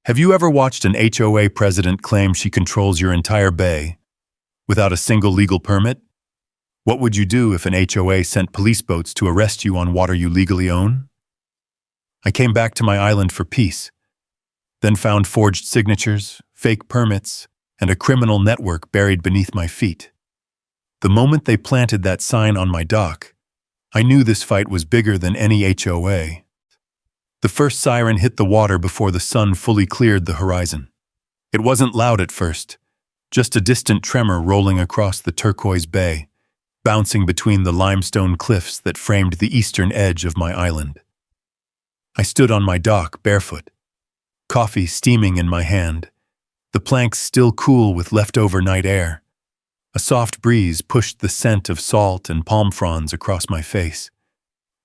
Have you ever watched an HOA president claim she controls your entire bay without a single legal permit? What would you do if an HOA sent police boats to arrest you on water you legally own? I came back to my island for peace, then found forged signatures, fake permits, and a criminal network buried beneath my feet. The moment they planted that sign on my dock, I knew this fight was bigger than any HOA. The first siren hit the water before the sun fully cleared the horizon. It wasn't loud at first, just a distant tremor rolling across the turquoise bay, bouncing between the limestone cliffs that framed the eastern edge of my island. I stood on my dock barefoot, coffee steaming in my hand, the planks still cool with leftover night air. A soft breeze pushed the scent of salt and palm fronds across my face.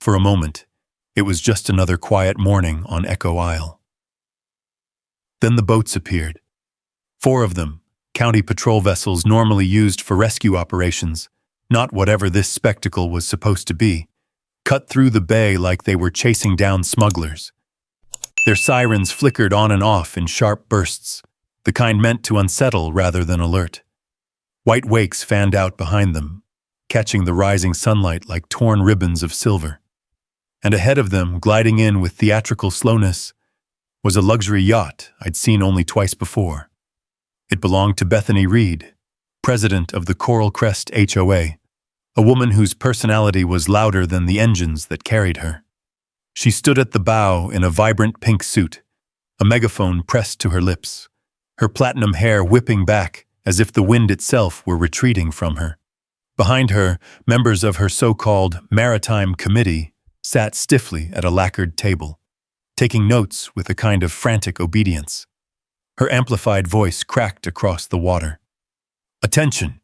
For a moment, it was just another quiet morning on Echo Isle. Then the boats appeared. 4 of them, county patrol vessels normally used for rescue operations, not whatever this spectacle was supposed to be, cut through the bay like they were chasing down smugglers. Their sirens flickered on and off in sharp bursts, the kind meant to unsettle rather than alert. White wakes fanned out behind them, catching the rising sunlight like torn ribbons of silver. And ahead of them, gliding in with theatrical slowness, was a luxury yacht I'd seen only twice before. It belonged to Bethany Reed, president of the Coral Crest HOA, a woman whose personality was louder than the engines that carried her. She stood at the bow in a vibrant pink suit, a megaphone pressed to her lips, her platinum hair whipping back as if the wind itself were retreating from her. Behind her, members of her so-called Maritime Committee sat stiffly at a lacquered table, taking notes with a kind of frantic obedience. Her amplified voice cracked across the water. "Attention!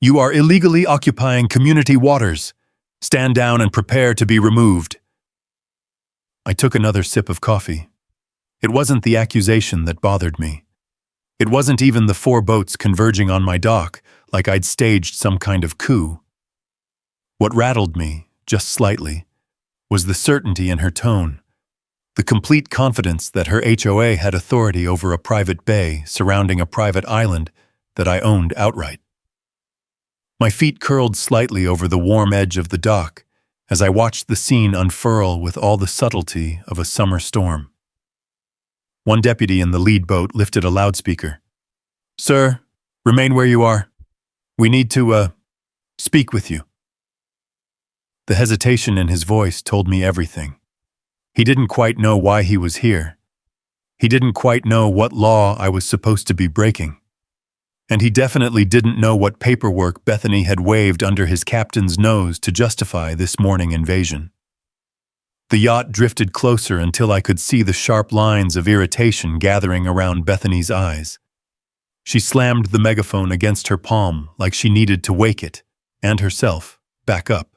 You are illegally occupying community waters. Stand down and prepare to be removed." I took another sip of coffee. It wasn't the accusation that bothered me. It wasn't even the 4 boats converging on my dock like I'd staged some kind of coup. What rattled me, just slightly, was the certainty in her tone, the complete confidence that her HOA had authority over a private bay surrounding a private island that I owned outright. My feet curled slightly over the warm edge of the dock as I watched the scene unfurl with all the subtlety of a summer storm. One deputy in the lead boat lifted a loudspeaker. "Sir, remain where you are. We need to, speak with you." The hesitation in his voice told me everything. He didn't quite know why he was here. He didn't quite know what law I was supposed to be breaking. And he definitely didn't know what paperwork Bethany had waved under his captain's nose to justify this morning invasion. The yacht drifted closer until I could see the sharp lines of irritation gathering around Bethany's eyes. She slammed the megaphone against her palm like she needed to wake it, and herself, back up.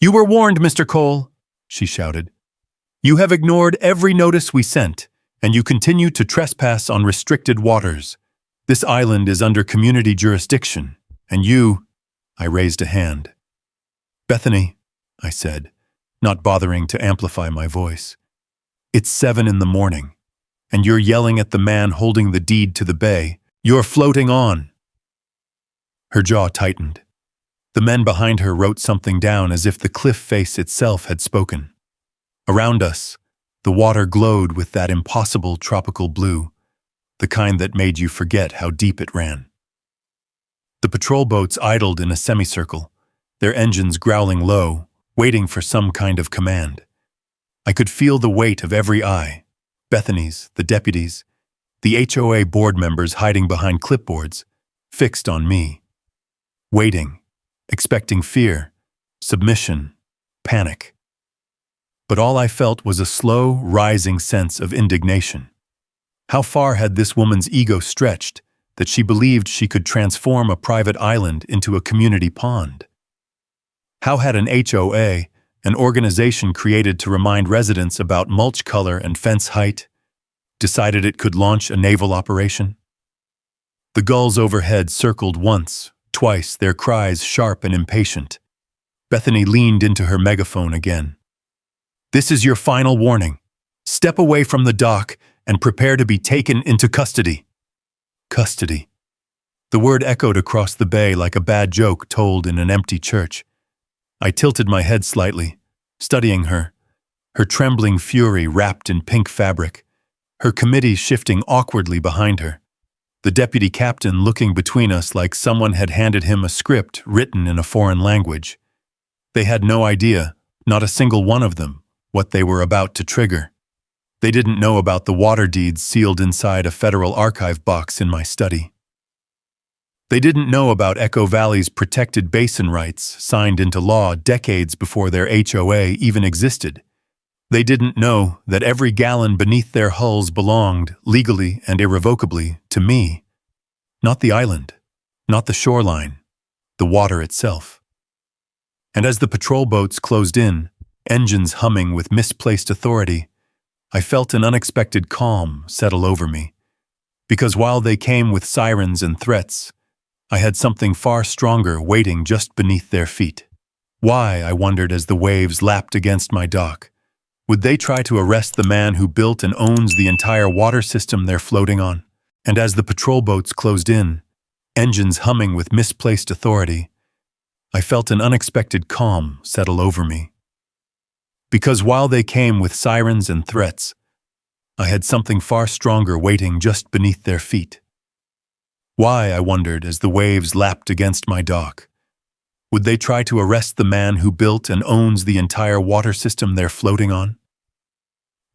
"You were warned, Mr. Cole," she shouted. "You have ignored every notice we sent, and you continue to trespass on restricted waters. This island is under community jurisdiction, and you—" I raised a hand. "Bethany," I said, not bothering to amplify my voice. "It's 7 in the morning, and you're yelling at the man holding the deed to the bay. You're floating on." Her jaw tightened. The men behind her wrote something down as if the cliff face itself had spoken. Around us, the water glowed with that impossible tropical blue, the kind that made you forget how deep it ran. The patrol boats idled in a semicircle, their engines growling low, waiting for some kind of command. I could feel the weight of every eye, Bethany's, the deputies, the HOA board members hiding behind clipboards, fixed on me. Waiting, expecting fear, submission, panic. But all I felt was a slow, rising sense of indignation. How far had this woman's ego stretched that she believed she could transform a private island into a community pond? How had an HOA, an organization created to remind residents about mulch color and fence height, decided it could launch a naval operation? The gulls overhead circled once, twice, their cries sharp and impatient. Bethany leaned into her megaphone again. "This is your final warning. Step away from the dock and prepare to be taken into custody. Custody. The word echoed across the bay like a bad joke told in an empty church. I tilted my head slightly, studying her trembling fury wrapped in pink fabric, her committee shifting awkwardly behind her, the deputy captain looking between us like someone had handed him a script written in a foreign language. They had no idea, not a single one of them, what they were about to trigger. They didn't know about the water deeds sealed inside a federal archive box in my study. They didn't know about Echo Valley's protected basin rights signed into law decades before their HOA even existed. They didn't know that every gallon beneath their hulls belonged, legally and irrevocably, to me. Not the island, not the shoreline, the water itself. And as the patrol boats closed in, engines humming with misplaced authority, I felt an unexpected calm settle over me. Because while they came with sirens and threats, I had something far stronger waiting just beneath their feet. Why, I wondered as the waves lapped against my dock. Would they try to arrest the man who built and owns the entire water system they're floating on? And as the patrol boats closed in, engines humming with misplaced authority, I felt an unexpected calm settle over me. Because while they came with sirens and threats, I had something far stronger waiting just beneath their feet. Why, I wondered as the waves lapped against my dock. Would they try to arrest the man who built and owns the entire water system they're floating on?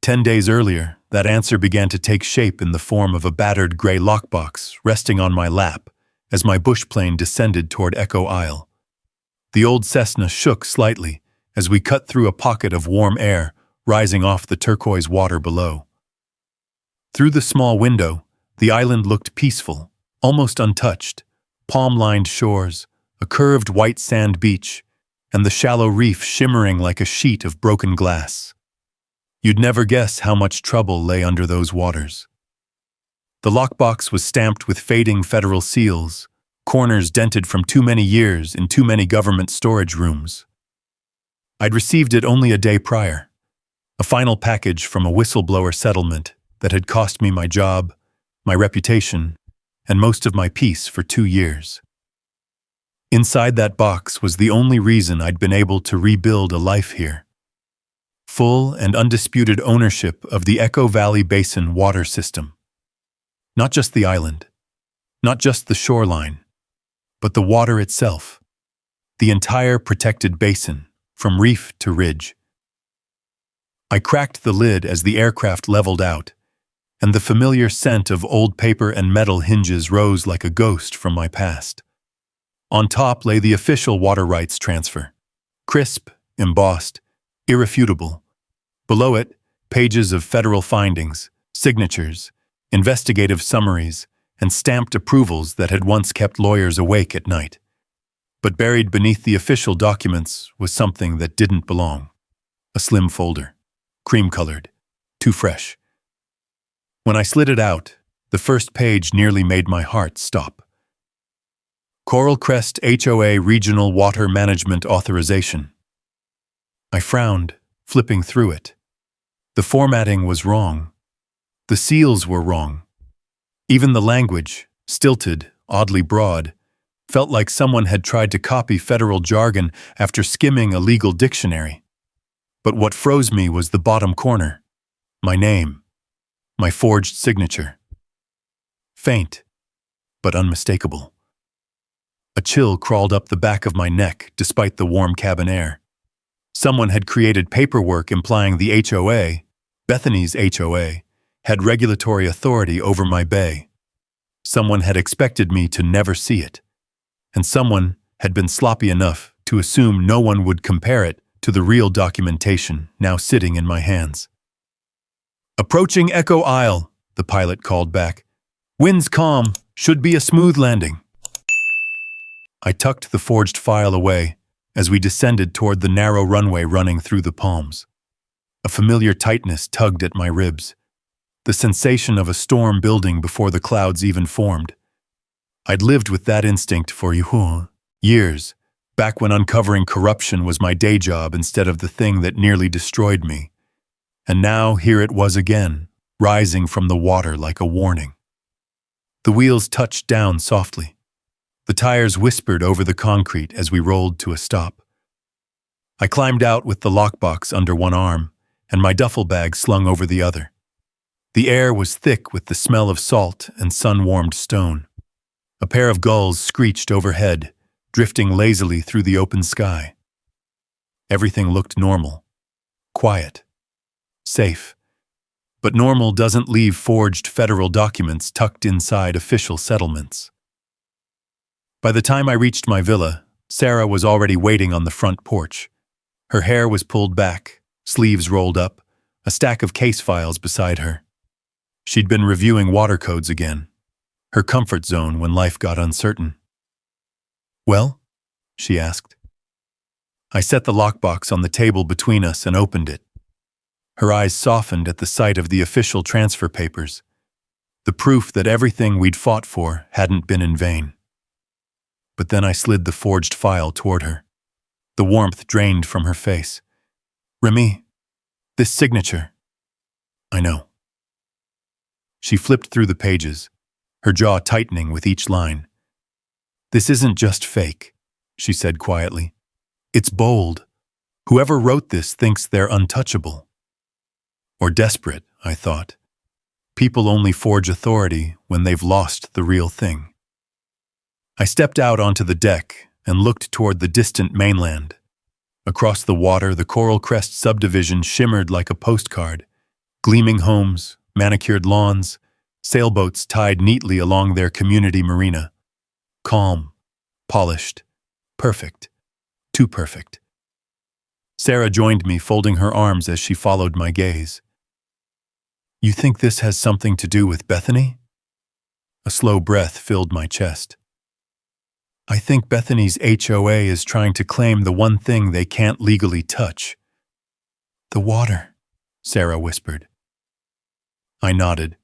10 days earlier, that answer began to take shape in the form of a battered gray lockbox resting on my lap as my bush plane descended toward Echo Isle. The old Cessna shook slightly as we cut through a pocket of warm air rising off the turquoise water below. Through the small window, the island looked peaceful, almost untouched, palm-lined shores, a curved white sand beach, and the shallow reef shimmering like a sheet of broken glass. You'd never guess how much trouble lay under those waters. The lockbox was stamped with fading federal seals, corners dented from too many years in too many government storage rooms. I'd received it only a day prior, a final package from a whistleblower settlement that had cost me my job, my reputation, and most of my peace for 2 years. Inside that box was the only reason I'd been able to rebuild a life here. Full and undisputed ownership of the Echo Valley Basin water system. Not just the island, not just the shoreline, but the water itself. The entire protected basin, from reef to ridge. I cracked the lid as the aircraft leveled out, and the familiar scent of old paper and metal hinges rose like a ghost from my past. On top lay the official water rights transfer. Crisp, embossed, irrefutable. Below it, pages of federal findings, signatures, investigative summaries, and stamped approvals that had once kept lawyers awake at night. But buried beneath the official documents was something that didn't belong. A slim folder, cream-colored, too fresh. When I slid it out, the first page nearly made my heart stop. Coral Crest HOA Regional Water Management Authorization. I frowned, flipping through it. The formatting was wrong. The seals were wrong. Even the language, stilted, oddly broad, felt like someone had tried to copy federal jargon after skimming a legal dictionary. But what froze me was the bottom corner. My name. My forged signature. Faint, but unmistakable. A chill crawled up the back of my neck despite the warm cabin air. Someone had created paperwork implying the HOA, Bethany's HOA, had regulatory authority over my bay. Someone had expected me to never see it. And someone had been sloppy enough to assume no one would compare it to the real documentation now sitting in my hands. "Approaching Echo Isle," the pilot called back. "Winds calm, should be a smooth landing." I tucked the forged file away as we descended toward the narrow runway running through the palms. A familiar tightness tugged at my ribs, the sensation of a storm building before the clouds even formed. I'd lived with that instinct for years, back when uncovering corruption was my day job instead of the thing that nearly destroyed me. And now here it was again, rising from the water like a warning. The wheels touched down softly. The tires whispered over the concrete as we rolled to a stop. I climbed out with the lockbox under one arm and my duffel bag slung over the other. The air was thick with the smell of salt and sun-warmed stone. A pair of gulls screeched overhead, drifting lazily through the open sky. Everything looked normal, quiet, safe. But normal doesn't leave forged federal documents tucked inside official settlements. By the time I reached my villa, Sarah was already waiting on the front porch. Her hair was pulled back, sleeves rolled up, a stack of case files beside her. She'd been reviewing water codes again, her comfort zone when life got uncertain. "Well?" she asked. I set the lockbox on the table between us and opened it. Her eyes softened at the sight of the official transfer papers, the proof that everything we'd fought for hadn't been in vain. But then I slid the forged file toward her. The warmth drained from her face. "Remy, this signature." "I know." She flipped through the pages, her jaw tightening with each line. "This isn't just fake," she said quietly. "It's bold. Whoever wrote this thinks they're untouchable." Or desperate, I thought. People only forge authority when they've lost the real thing. I stepped out onto the deck and looked toward the distant mainland. Across the water, the Coral Crest subdivision shimmered like a postcard. Gleaming homes, manicured lawns, sailboats tied neatly along their community marina. Calm, polished, perfect, too perfect. Sarah joined me, folding her arms as she followed my gaze. "You think this has something to do with Bethany?" A slow breath filled my chest. "I think Bethany's HOA is trying to claim the one thing they can't legally touch." "The water," Sarah whispered. I nodded.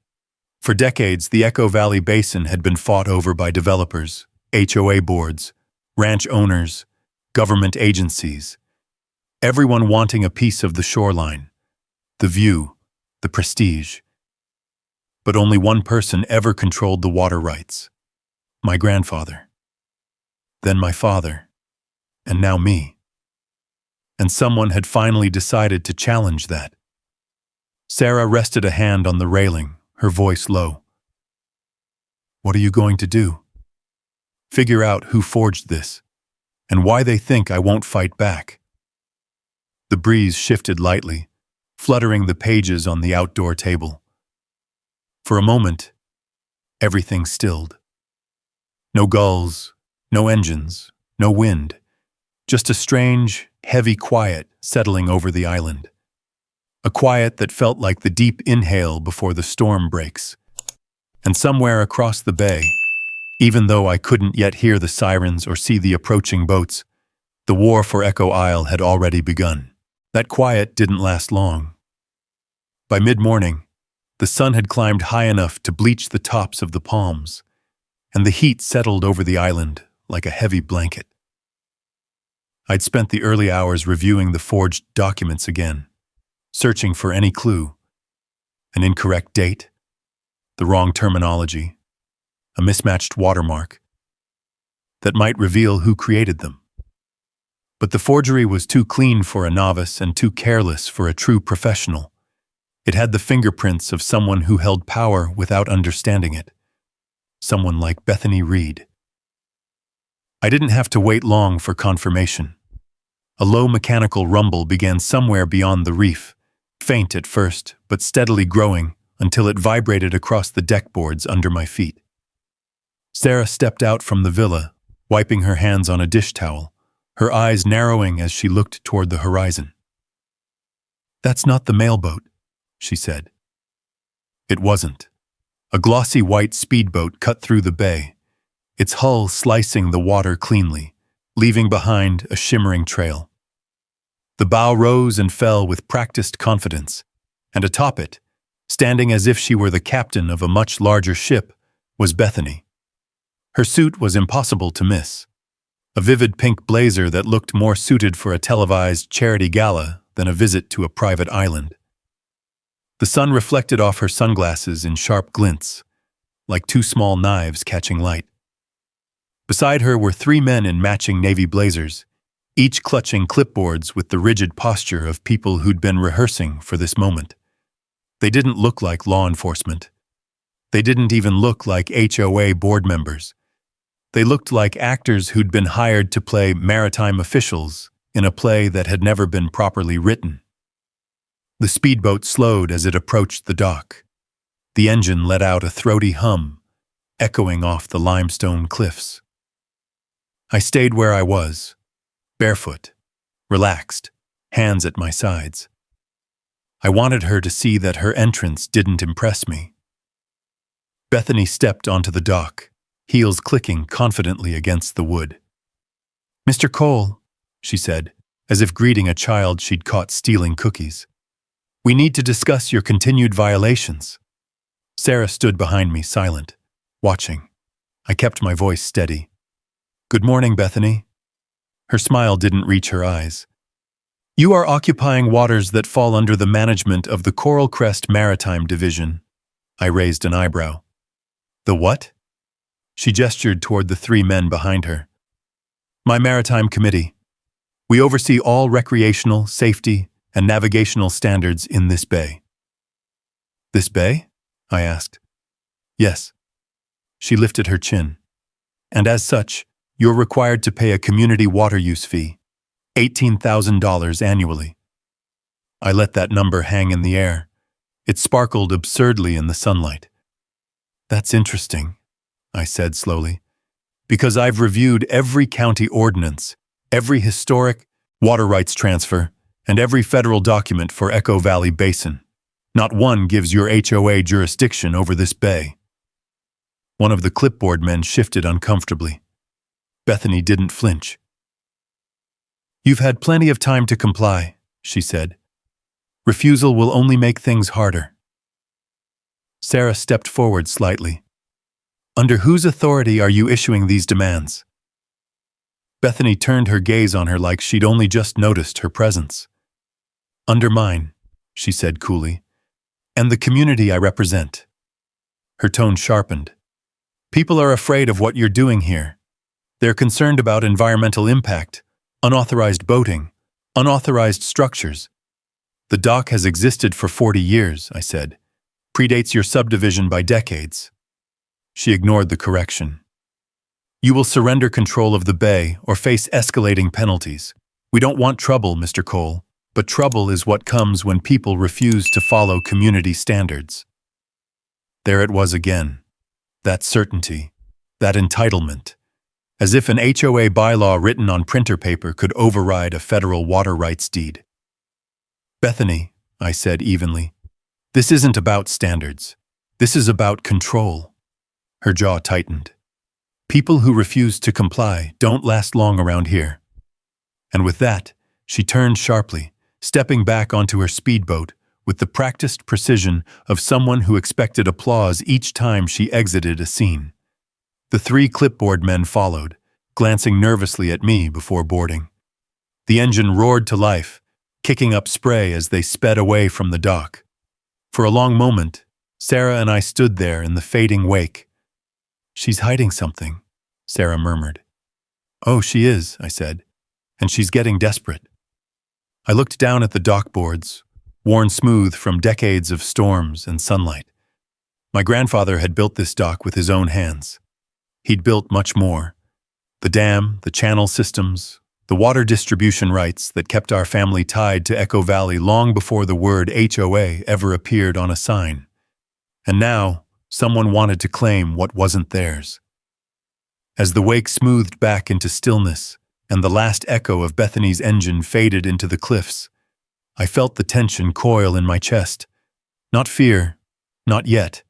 For decades, the Echo Valley Basin had been fought over by developers, HOA boards, ranch owners, government agencies, everyone wanting a piece of the shoreline, the view, the prestige. But only one person ever controlled the water rights: my grandfather. Then my father, and now me. And someone had finally decided to challenge that. Sarah rested a hand on the railing, her voice low. "What are you going to do?" "Figure out who forged this, and why they think I won't fight back." The breeze shifted lightly, fluttering the pages on the outdoor table. For a moment, everything stilled. No gulls, no engines, no wind, just a strange, heavy quiet settling over the island. A quiet that felt like the deep inhale before the storm breaks. And somewhere across the bay, even though I couldn't yet hear the sirens or see the approaching boats, the war for Echo Isle had already begun. That quiet didn't last long. By mid-morning, the sun had climbed high enough to bleach the tops of the palms, and the heat settled over the island like a heavy blanket. I'd spent the early hours reviewing the forged documents again, searching for any clue: an incorrect date, the wrong terminology, a mismatched watermark that might reveal who created them. But the forgery was too clean for a novice and too careless for a true professional. It had the fingerprints of someone who held power without understanding it. Someone like Bethany Reed. I didn't have to wait long for confirmation. A low mechanical rumble began somewhere beyond the reef, faint at first, but steadily growing until it vibrated across the deck boards under my feet. Sarah stepped out from the villa, wiping her hands on a dish towel, her eyes narrowing as she looked toward the horizon. "That's not the mailboat," she said. It wasn't. A glossy white speedboat cut through the bay, its hull slicing the water cleanly, leaving behind a shimmering trail. The bow rose and fell with practiced confidence, and atop it, standing as if she were the captain of a much larger ship, was Bethany. Her suit was impossible to miss. A vivid pink blazer that looked more suited for a televised charity gala than a visit to a private island. The sun reflected off her sunglasses in sharp glints, like two small knives catching light. Beside her were three men in matching navy blazers, each clutching clipboards with the rigid posture of people who'd been rehearsing for this moment. They didn't look like law enforcement. They didn't even look like HOA board members. They looked like actors who'd been hired to play maritime officials in a play that had never been properly written. The speedboat slowed as it approached the dock. The engine let out a throaty hum, echoing off the limestone cliffs. I stayed where I was, barefoot, relaxed, hands at my sides. I wanted her to see that her entrance didn't impress me. Bethany stepped onto the dock, heels clicking confidently against the wood. "Mr. Cole," she said, as if greeting a child she'd caught stealing cookies. "We need to discuss your continued violations." Sarah stood behind me, silent, watching. I kept my voice steady. "Good morning, Bethany." Her smile didn't reach her eyes. "You are occupying waters that fall under the management of the Coral Crest Maritime Division." I raised an eyebrow. "The what?" She gestured toward the three men behind her. "My maritime committee. We oversee all recreational, safety, and navigational standards in this bay." "This bay?" I asked. "Yes." She lifted her chin. "And as such, you're required to pay a community water use fee, $18,000 annually." I let that number hang in the air. It sparkled absurdly in the sunlight. "That's interesting," I said slowly, "because I've reviewed every county ordinance, every historic water rights transfer, and every federal document for Echo Valley Basin. Not one gives your HOA jurisdiction over this bay." One of the clipboard men shifted uncomfortably. Bethany didn't flinch. "You've had plenty of time to comply," she said. "Refusal will only make things harder." Sarah stepped forward slightly. "Under whose authority are you issuing these demands?" Bethany turned her gaze on her like she'd only just noticed her presence. "Under mine," she said coolly, "and the community I represent." Her tone sharpened. "People are afraid of what you're doing here. They're concerned about environmental impact, unauthorized boating, unauthorized structures. The dock has existed for 40 years, I said. Predates your subdivision by decades." She ignored the correction. "You will surrender control of the bay or face escalating penalties. We don't want trouble, Mr. Cole, but trouble is what comes when people refuse to follow community standards." There it was again. That certainty, that entitlement. As if an HOA bylaw written on printer paper could override a federal water rights deed. "Bethany," I said evenly, "this isn't about standards. This is about control." Her jaw tightened. "People who refuse to comply don't last long around here." And with that, she turned sharply, stepping back onto her speedboat with the practiced precision of someone who expected applause each time she exited a scene. The three clipboard men followed, glancing nervously at me before boarding. The engine roared to life, kicking up spray as they sped away from the dock. For a long moment, Sarah and I stood there in the fading wake. "She's hiding something," Sarah murmured. "Oh, she is," I said, "and she's getting desperate." I looked down at the dock boards, worn smooth from decades of storms and sunlight. My grandfather had built this dock with his own hands. He'd built much more. The dam, the channel systems, the water distribution rights that kept our family tied to Echo Valley long before the word HOA ever appeared on a sign. And now, someone wanted to claim what wasn't theirs. As the wake smoothed back into stillness and the last echo of Bethany's engine faded into the cliffs, I felt the tension coil in my chest. Not fear, not yet,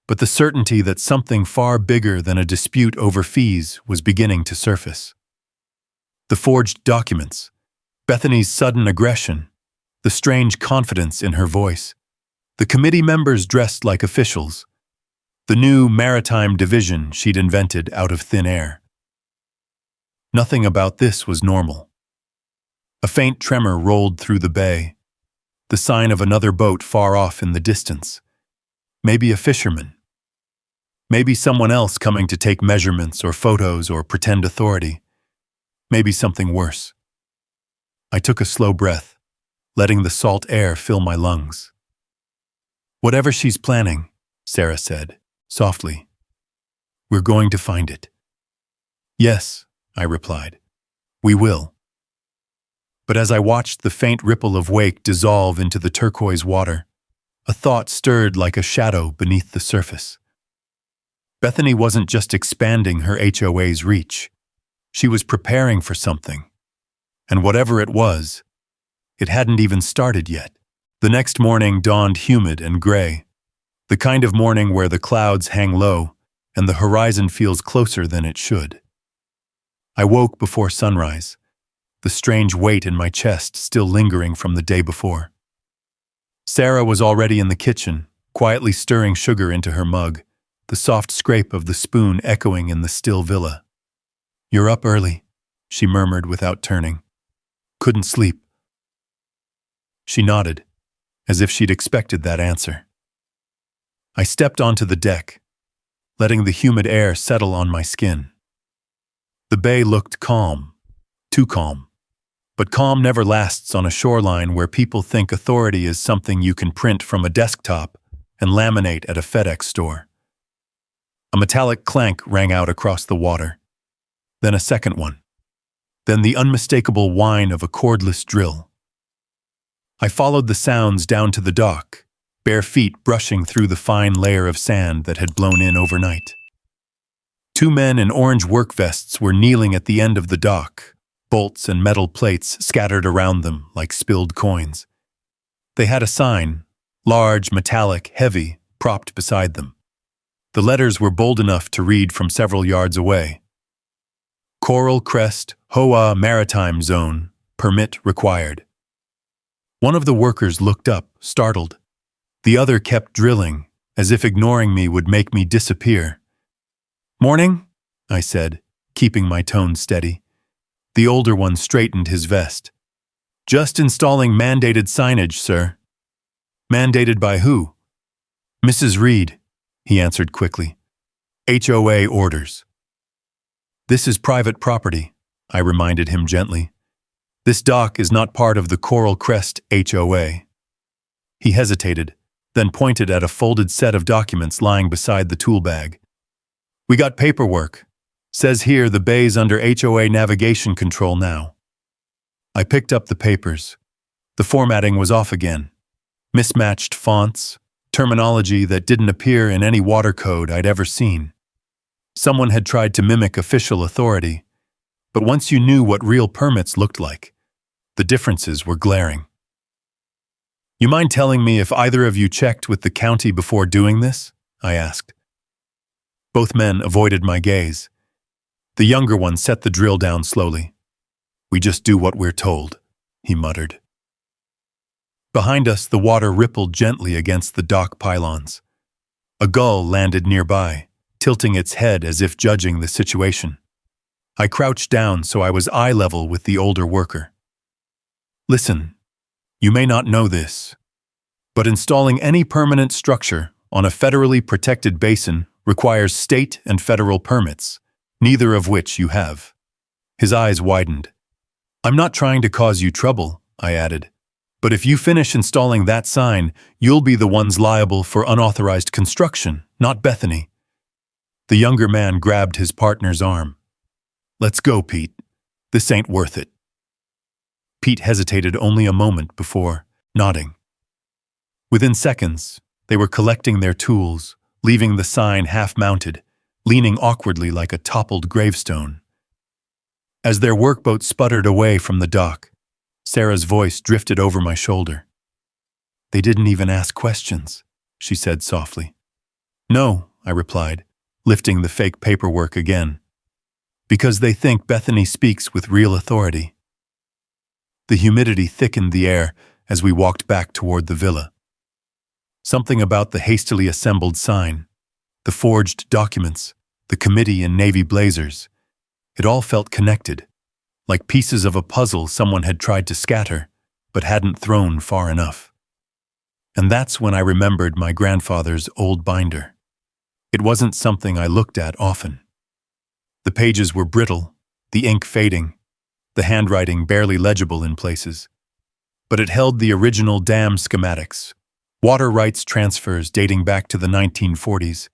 but the certainty that something far bigger than a dispute over fees was beginning to surface. The forged documents, Bethany's sudden aggression, the strange confidence in her voice, the committee members dressed like officials, the new maritime division she'd invented out of thin air. Nothing about this was normal. A faint tremor rolled through the bay. the sign of another boat far off in the distance. Maybe a fisherman. Maybe someone else coming to take measurements or photos or pretend authority. Maybe something worse. I took a slow breath, letting the salt air fill my lungs. "Whatever she's planning," Sarah said, softly, "we're going to find it." "Yes," I replied, "we will." But as I watched the faint ripple of wake dissolve into the turquoise water, a thought stirred like a shadow beneath the surface. Bethany wasn't just expanding her HOA's reach. She was preparing for something. And whatever it was, it hadn't even started yet. The next morning dawned humid and gray, the kind of morning where the clouds hang low and the horizon feels closer than it should. I woke before sunrise, the strange weight in my chest still lingering from the day before. Sarah was already in the kitchen, quietly stirring sugar into her mug, the soft scrape of the spoon echoing in the still villa. "You're up early," she murmured without turning. "Couldn't sleep." She nodded, as if she'd expected that answer. I stepped onto the deck, letting the humid air settle on my skin. The bay looked calm, too calm. But calm never lasts on a shoreline where people think authority is something you can print from a desktop and laminate at a FedEx store. A metallic clank rang out across the water, then a second one, then the unmistakable whine of a cordless drill. I followed the sounds down to the dock, bare feet brushing through the fine layer of sand that had blown in overnight. Two men in orange work vests were kneeling at the end of the dock, bolts and metal plates scattered around them like spilled coins. They had a sign, large, metallic, heavy, propped beside them. The letters were bold enough to read from several yards away. Coral Crest, HOA Maritime Zone, permit required. One of the workers looked up, startled. The other kept drilling, as if ignoring me would make me disappear. "Morning," I said, keeping my tone steady. The older one straightened his vest. "Just installing mandated signage, sir." "Mandated by who?" "Mrs. Reed," he answered quickly. "HOA orders." "This is private property," I reminded him gently. "This dock is not part of the Coral Crest HOA." He hesitated, then pointed at a folded set of documents lying beside the tool bag. "We got paperwork. Says here the bay's under HOA navigation control now." I picked up the papers. The formatting was off again. Mismatched fonts, terminology that didn't appear in any water code I'd ever seen. Someone had tried to mimic official authority, but once you knew what real permits looked like, the differences were glaring. "You mind telling me if either of you checked with the county before doing this?" I asked. Both men avoided my gaze. The younger one set the drill down slowly. "We just do what we're told," he muttered. Behind us, the water rippled gently against the dock pylons. A gull landed nearby, tilting its head as if judging the situation. I crouched down so I was eye level with the older worker. "Listen, you may not know this, but installing any permanent structure on a federally protected basin requires state and federal permits, neither of which you have." His eyes widened. "I'm not trying to cause you trouble," I added, "but if you finish installing that sign, you'll be the ones liable for unauthorized construction, not Bethany." The younger man grabbed his partner's arm. "Let's go, Pete. This ain't worth it." Pete hesitated only a moment before nodding. Within seconds, they were collecting their tools, leaving the sign half-mounted, leaning awkwardly like a toppled gravestone. As their workboat sputtered away from the dock, Sarah's voice drifted over my shoulder. "They didn't even ask questions," she said softly. "No," I replied, lifting the fake paperwork again. "Because they think Bethany speaks with real authority." The humidity thickened the air as we walked back toward the villa. Something about the hastily assembled sign, the forged documents, the committee in navy blazers, it all felt connected, like pieces of a puzzle someone had tried to scatter, but hadn't thrown far enough. And that's when I remembered my grandfather's old binder. It wasn't something I looked at often. The pages were brittle, the ink fading, the handwriting barely legible in places. But it held the original dam schematics, water rights transfers dating back to the 1940s,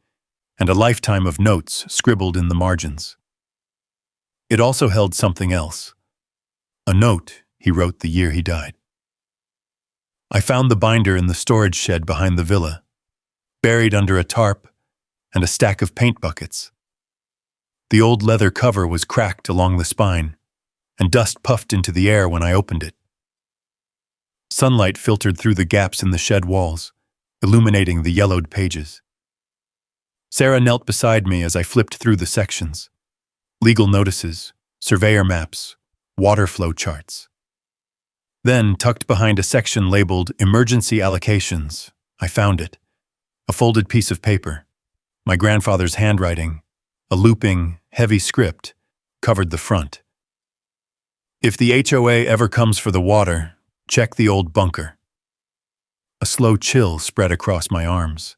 and a lifetime of notes scribbled in the margins. It also held something else. A note he wrote the year he died. I found the binder in the storage shed behind the villa, buried under a tarp and a stack of paint buckets. The old leather cover was cracked along the spine, and dust puffed into the air when I opened it. Sunlight filtered through the gaps in the shed walls, illuminating the yellowed pages. Sarah knelt beside me as I flipped through the sections. Legal notices, surveyor maps, water flow charts. Then, tucked behind a section labeled Emergency Allocations, I found it. A folded piece of paper. My grandfather's handwriting, a looping, heavy script, covered the front. If the HOA ever comes for the water, check the old bunker. A slow chill spread across my arms.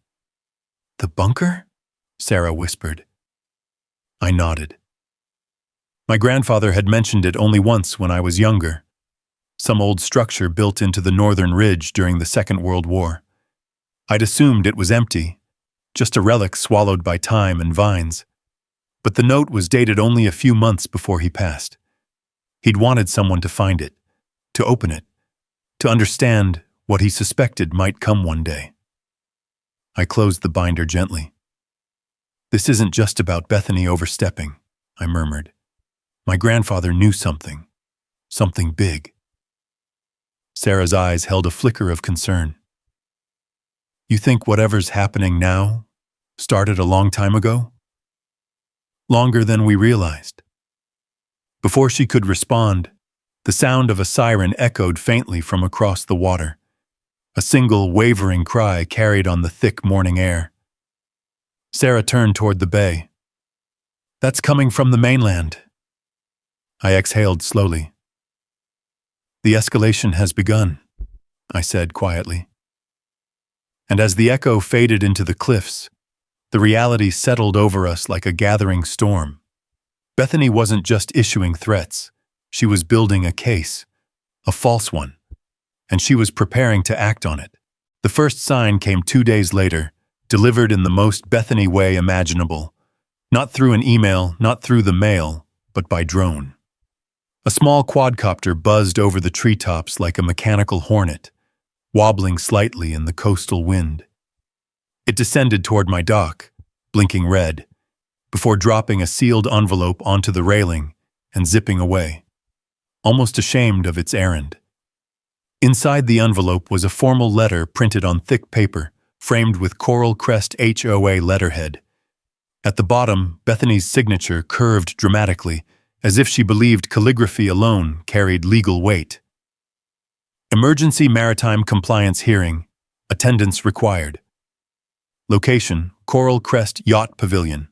The bunker? Sarah whispered. I nodded. My grandfather had mentioned it only once when I was younger. Some old structure built into the northern ridge during the Second World War. I'd assumed it was empty, just a relic swallowed by time and vines. But the note was dated only a few months before he passed. He'd wanted someone to find it, to open it, to understand what he suspected might come one day. I closed the binder gently. This isn't just about Bethany overstepping, I murmured. My grandfather knew something big. Sarah's eyes held a flicker of concern. You think whatever's happening now started a long time ago? Longer than we realized. Before she could respond, the sound of a siren echoed faintly from across the water. A single wavering cry carried on the thick morning air. Sarah turned toward the bay. That's coming from the mainland. I exhaled slowly. The escalation has begun, I said quietly. And as the echo faded into the cliffs, the reality settled over us like a gathering storm. Bethany wasn't just issuing threats. She was building a case, a false one, and she was preparing to act on it. The first sign came 2 days later, delivered in the most Bethany way imaginable. Not through an email, not through the mail, but by drone. A small quadcopter buzzed over the treetops like a mechanical hornet, wobbling slightly in the coastal wind. It descended toward my dock, blinking red, before dropping a sealed envelope onto the railing and zipping away, almost ashamed of its errand. Inside the envelope was a formal letter printed on thick paper, framed with coral crest HOA letterhead. At the bottom, Bethany's signature curved dramatically, as if she believed calligraphy alone carried legal weight. Emergency Maritime Compliance Hearing. Attendance required. Location, Coral Crest Yacht Pavilion.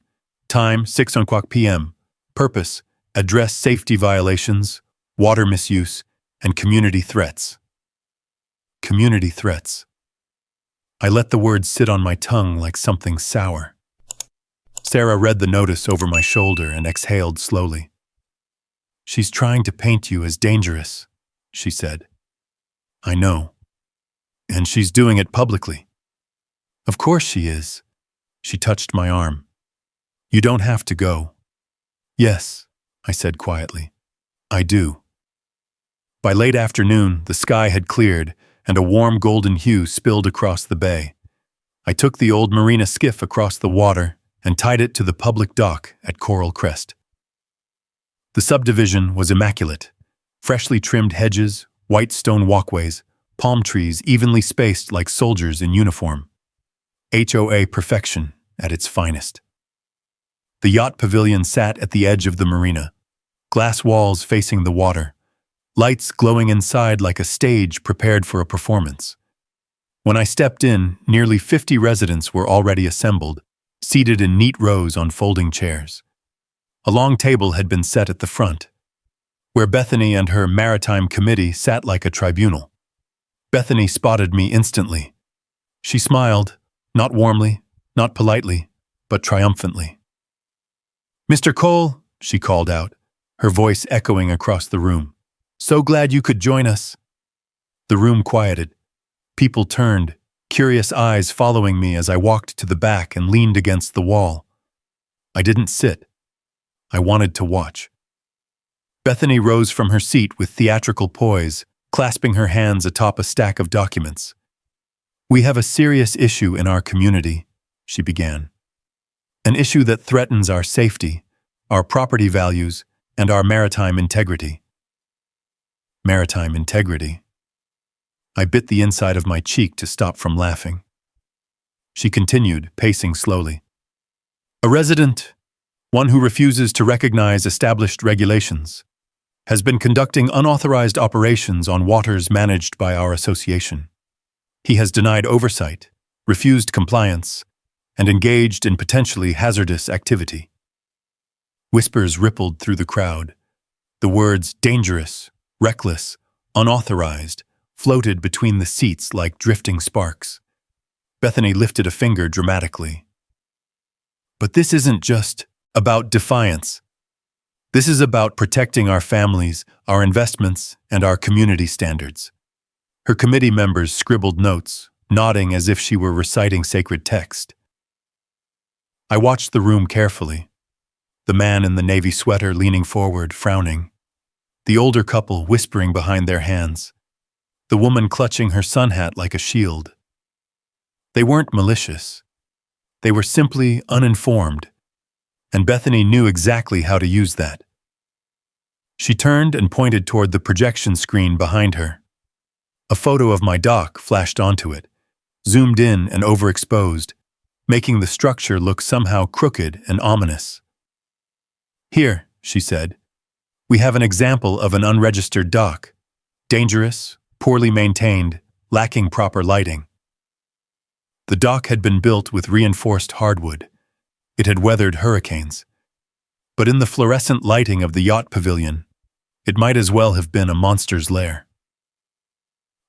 Time, 6:00 p.m. Purpose, address safety violations, water misuse, and community threats. Community threats. I let the words sit on my tongue like something sour. Sarah read the notice over my shoulder and exhaled slowly. She's trying to paint you as dangerous, she said. I know. And she's doing it publicly. Of course she is. She touched my arm. You don't have to go. Yes, I said quietly. I do. By late afternoon, the sky had cleared and a warm golden hue spilled across the bay. I took the old marina skiff across the water and tied it to the public dock at Coral Crest. The subdivision was immaculate. Freshly trimmed hedges, white stone walkways, palm trees evenly spaced like soldiers in uniform. HOA perfection at its finest. The yacht pavilion sat at the edge of the marina, glass walls facing the water, lights glowing inside like a stage prepared for a performance. When I stepped in, nearly 50 residents were already assembled, seated in neat rows on folding chairs. A long table had been set at the front, where Bethany and her maritime committee sat like a tribunal. Bethany spotted me instantly, She smiled, not warmly, not politely, but triumphantly. "Mr. Cole," she called out, her voice echoing across the room. "So glad you could join us." The room quieted. People turned, curious eyes following me as I walked to the back and leaned against the wall. I didn't sit. I wanted to watch. Bethany rose from her seat with theatrical poise, clasping her hands atop a stack of documents. "We have a serious issue in our community," she began. "An issue that threatens our safety, our property values, and our maritime integrity." Maritime integrity. I bit the inside of my cheek to stop from laughing. She continued, pacing slowly. "A resident, one who refuses to recognize established regulations, has been conducting unauthorized operations on waters managed by our association. He has denied oversight, refused compliance, and engaged in potentially hazardous activity." Whispers rippled through the crowd. The words dangerous, reckless, unauthorized floated between the seats like drifting sparks. Bethany lifted a finger dramatically. "But this isn't just about defiance. This is about protecting our families, our investments, and our community standards." Her committee members scribbled notes, nodding as if she were reciting sacred text. I watched the room carefully. The man in the navy sweater leaning forward, frowning. The older couple whispering behind their hands. The woman clutching her sun hat like a shield. They weren't malicious. They were simply uninformed, and Bethany knew exactly how to use that. She turned and pointed toward the projection screen behind her. A photo of my dock flashed onto it, zoomed in and overexposed, making the structure look somehow crooked and ominous. "Here," she said, "we have an example of an unregistered dock. Dangerous, poorly maintained, lacking proper lighting." The dock had been built with reinforced hardwood. It had weathered hurricanes. But in the fluorescent lighting of the yacht pavilion, it might as well have been a monster's lair.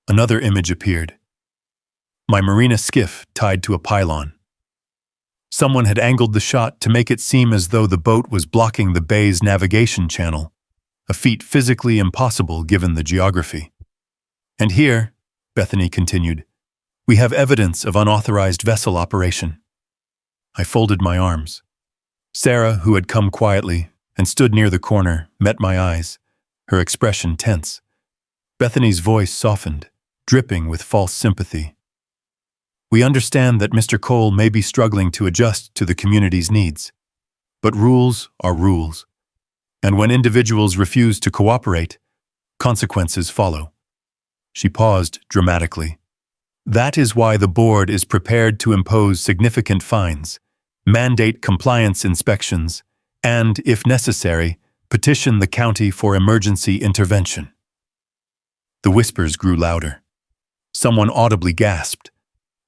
Another image appeared. My marina skiff tied to a pylon. Someone had angled the shot to make it seem as though the boat was blocking the bay's navigation channel, a feat physically impossible given the geography. "And here," Bethany continued, "we have evidence of unauthorized vessel operation." I folded my arms. Sarah, who had come quietly and stood near the corner, met my eyes, her expression tense. Bethany's voice softened, dripping with false sympathy. "We understand that Mr. Cole may be struggling to adjust to the community's needs, but rules are rules, and when individuals refuse to cooperate, consequences follow." She paused dramatically. "That is why the board is prepared to impose significant fines, mandate compliance inspections, and, if necessary, petition the county for emergency intervention." The whispers grew louder. Someone audibly gasped.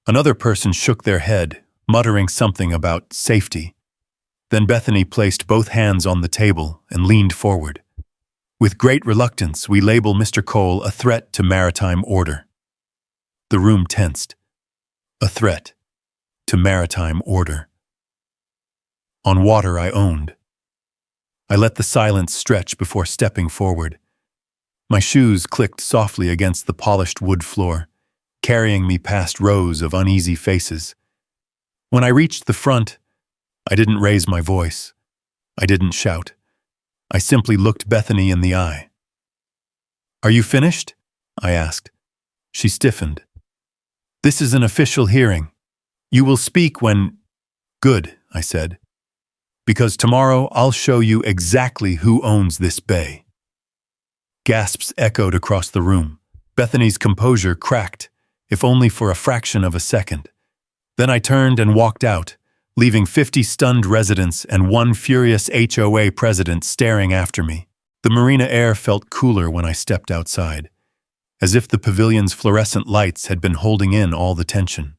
Another person shook their head, muttering something about safety. Then Bethany placed both hands on the table and leaned forward. "With great reluctance, we label Mr. Cole a threat to maritime order." The room tensed. A threat to maritime order. On water I owned. I let the silence stretch before stepping forward. My shoes clicked softly against the polished wood floor, carrying me past rows of uneasy faces. When I reached the front, I didn't raise my voice. I didn't shout. I simply looked Bethany in the eye. "Are you finished?" I asked. She stiffened. "This is an official hearing. You will speak when—" "Good," I said. "Because tomorrow I'll show you exactly who owns this bay." Gasps echoed across the room. Bethany's composure cracked, if only for a fraction of a second. Then I turned and walked out, leaving 50 stunned residents and one furious HOA president staring after me. The marina air felt cooler when I stepped outside, as if the pavilion's fluorescent lights had been holding in all the tension.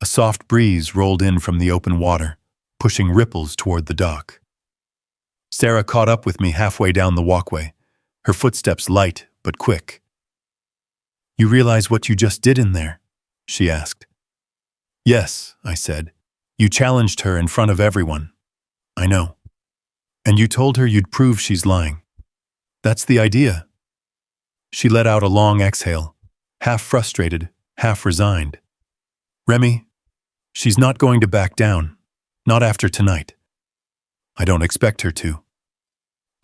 A soft breeze rolled in from the open water, pushing ripples toward the dock. Sarah caught up with me halfway down the walkway, her footsteps light but quick. "You realize what you just did in there?" she asked. Yes, I said. You challenged her in front of everyone. I know. And you told her you'd prove she's lying. That's the idea. She let out a long exhale, half frustrated, half resigned. Remy, she's not going to back down. Not after tonight. I don't expect her to.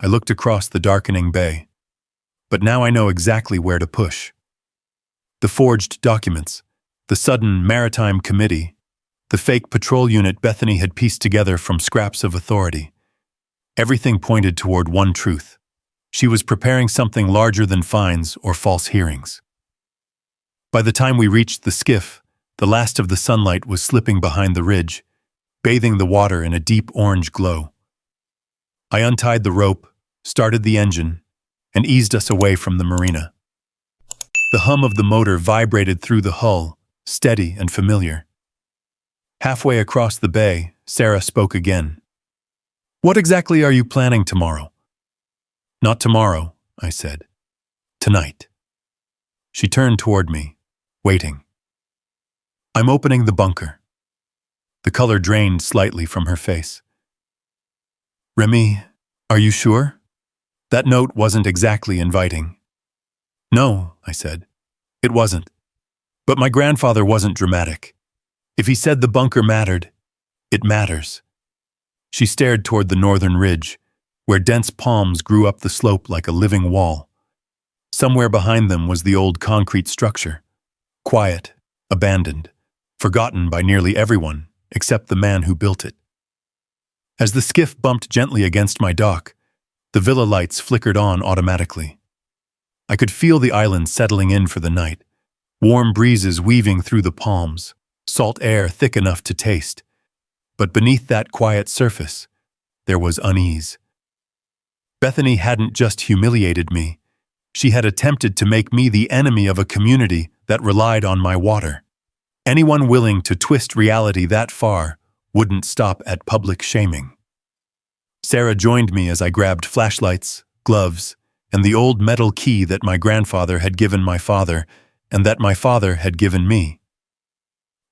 I looked across the darkening bay. But now I know exactly where to push. The forged documents, the sudden maritime committee, the fake patrol unit Bethany had pieced together from scraps of authority. Everything pointed toward one truth. She was preparing something larger than fines or false hearings. By the time we reached the skiff, the last of the sunlight was slipping behind the ridge, bathing the water in a deep orange glow. I untied the rope, started the engine, and eased us away from the marina. The hum of the motor vibrated through the hull, steady and familiar. Halfway across the bay, Sarah spoke again. What exactly are you planning tomorrow? Not tomorrow, I said. Tonight. She turned toward me, waiting. I'm opening the bunker. The color drained slightly from her face. Remy, are you sure? That note wasn't exactly inviting. No, I said. It wasn't. But my grandfather wasn't dramatic. If he said the bunker mattered, it matters. She stared toward the northern ridge, where dense palms grew up the slope like a living wall. Somewhere behind them was the old concrete structure, quiet, abandoned, forgotten by nearly everyone except the man who built it. As the skiff bumped gently against my dock, the villa lights flickered on automatically. I could feel the island settling in for the night, warm breezes weaving through the palms, salt air thick enough to taste. But beneath that quiet surface, there was unease. Bethany hadn't just humiliated me. She had attempted to make me the enemy of a community that relied on my water. Anyone willing to twist reality that far wouldn't stop at public shaming. Sarah joined me as I grabbed flashlights, gloves, and the old metal key that my grandfather had given my father and that my father had given me.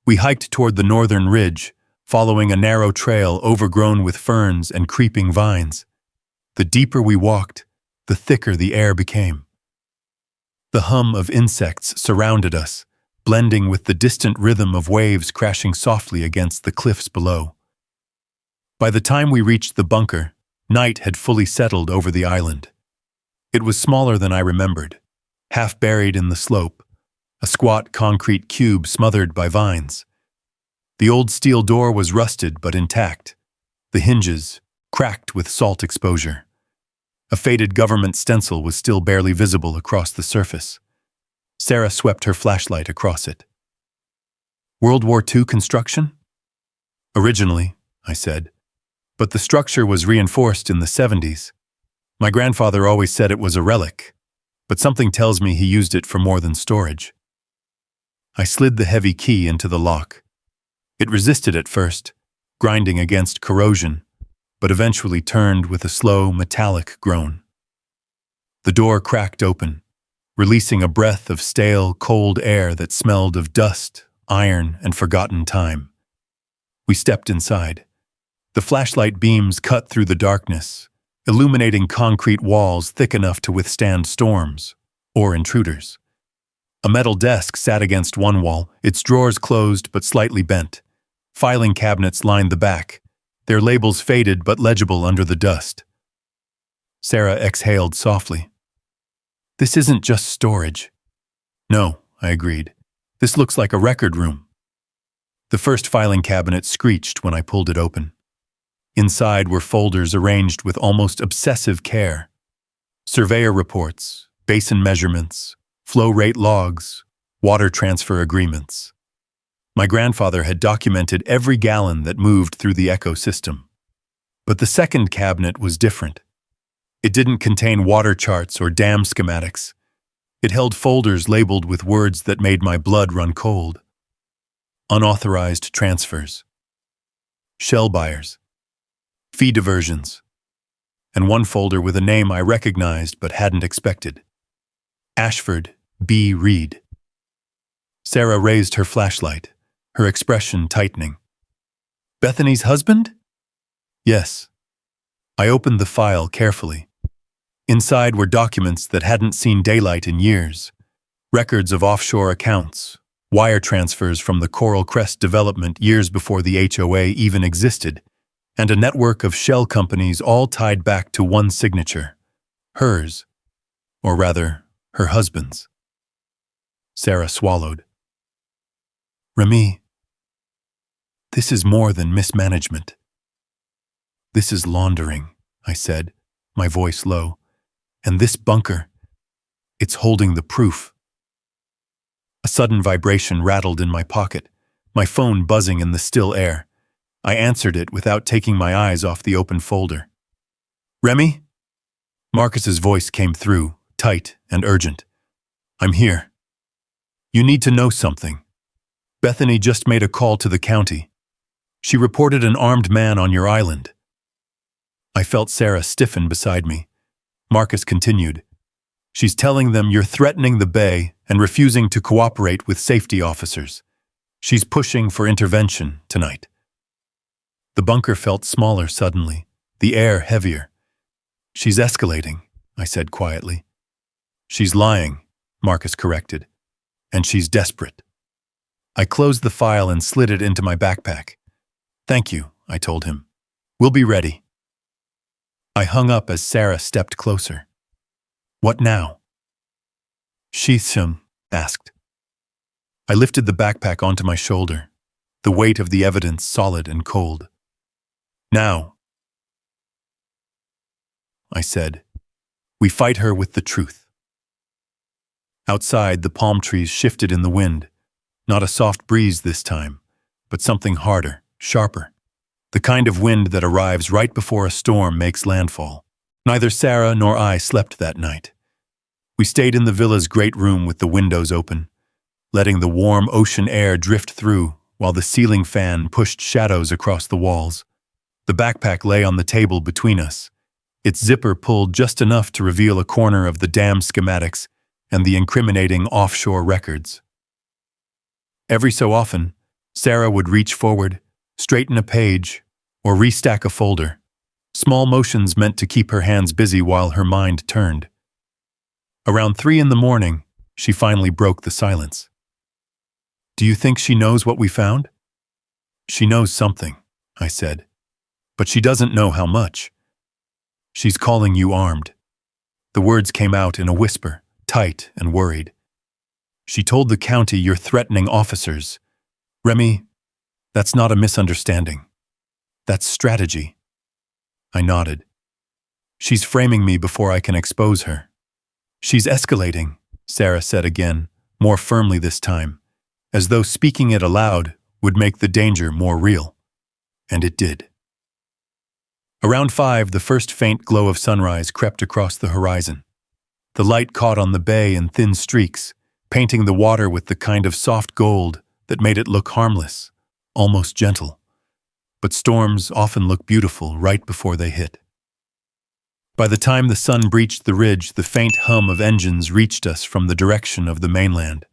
We hiked toward the northern ridge, following a narrow trail overgrown with ferns and creeping vines. The deeper we walked, the thicker the air became. The hum of insects surrounded us, blending with the distant rhythm of waves crashing softly against the cliffs below. By the time we reached the bunker, night had fully settled over the island. It was smaller than I remembered, half buried in the slope, a squat concrete cube smothered by vines. The old steel door was rusted but intact, the hinges cracked with salt exposure. A faded government stencil was still barely visible across the surface. Sarah swept her flashlight across it. World War II construction? Originally, I said, but the structure was reinforced in the 70s. My grandfather always said it was a relic, but something tells me he used it for more than storage. I slid the heavy key into the lock. It resisted at first, grinding against corrosion, but eventually turned with a slow, metallic groan. The door cracked open, releasing a breath of stale, cold air that smelled of dust, iron, and forgotten time. We stepped inside. The flashlight beams cut through the darkness, illuminating concrete walls thick enough to withstand storms or intruders. A metal desk sat against one wall, its drawers closed but slightly bent. Filing cabinets lined the back, their labels faded but legible under the dust. Sarah exhaled softly. This isn't just storage. No, I agreed. This looks like a record room. The first filing cabinet screeched when I pulled it open. Inside were folders arranged with almost obsessive care. Surveyor reports, basin measurements, flow rate logs, water transfer agreements. My grandfather had documented every gallon that moved through the ecosystem. But the second cabinet was different. It didn't contain water charts or dam schematics. It held folders labeled with words that made my blood run cold. Unauthorized transfers. Shell buyers. Fee diversions. And one folder with a name I recognized but hadn't expected. Ashford B. Reed. Sarah raised her flashlight, her expression tightening. Bethany's husband? Yes. I opened the file carefully. Inside were documents that hadn't seen daylight in years. Records of offshore accounts, wire transfers from the Coral Crest development years before the HOA even existed, and a network of shell companies all tied back to one signature. Hers. Or rather, her husband's. Sarah swallowed. Remy, this is more than mismanagement. This is laundering, I said, my voice low. And this bunker, it's holding the proof. A sudden vibration rattled in my pocket, my phone buzzing in the still air. I answered it without taking my eyes off the open folder. Remy? Marcus's voice came through, tight and urgent. I'm here. You need to know something. Bethany just made a call to the county. She reported an armed man on your island. I felt Sarah stiffen beside me. Marcus continued. She's telling them you're threatening the bay and refusing to cooperate with safety officers. She's pushing for intervention tonight. The bunker felt smaller suddenly, the air heavier. She's escalating, I said quietly. She's lying, Marcus corrected. And she's desperate. I closed the file and slid it into my backpack. Thank you, I told him. We'll be ready. I hung up as Sarah stepped closer. What now? Sheatham asked. I lifted the backpack onto my shoulder, the weight of the evidence solid and cold. Now, I said, we fight her with the truth. Outside, the palm trees shifted in the wind. Not a soft breeze this time, but something harder, sharper. The kind of wind that arrives right before a storm makes landfall. Neither Sarah nor I slept that night. We stayed in the villa's great room with the windows open, letting the warm ocean air drift through while the ceiling fan pushed shadows across the walls. The backpack lay on the table between us, its zipper pulled just enough to reveal a corner of the dam schematics and the incriminating offshore records. Every so often, Sarah would reach forward, straighten a page, or restack a folder, small motions meant to keep her hands busy while her mind turned. Around 3 a.m, she finally broke the silence. Do you think she knows what we found? She knows something, I said, but she doesn't know how much. She's calling you armed. The words came out in a whisper, tight and worried. She told the county you're threatening officers. Remy, that's not a misunderstanding. That's strategy. I nodded. She's framing me before I can expose her. She's escalating, Sarah said again, more firmly this time, as though speaking it aloud would make the danger more real. And it did. Around 5, the first faint glow of sunrise crept across the horizon. The light caught on the bay in thin streaks, painting the water with the kind of soft gold that made it look harmless, almost gentle. But storms often look beautiful right before they hit. By the time the sun breached the ridge, the faint hum of engines reached us from the direction of the mainland.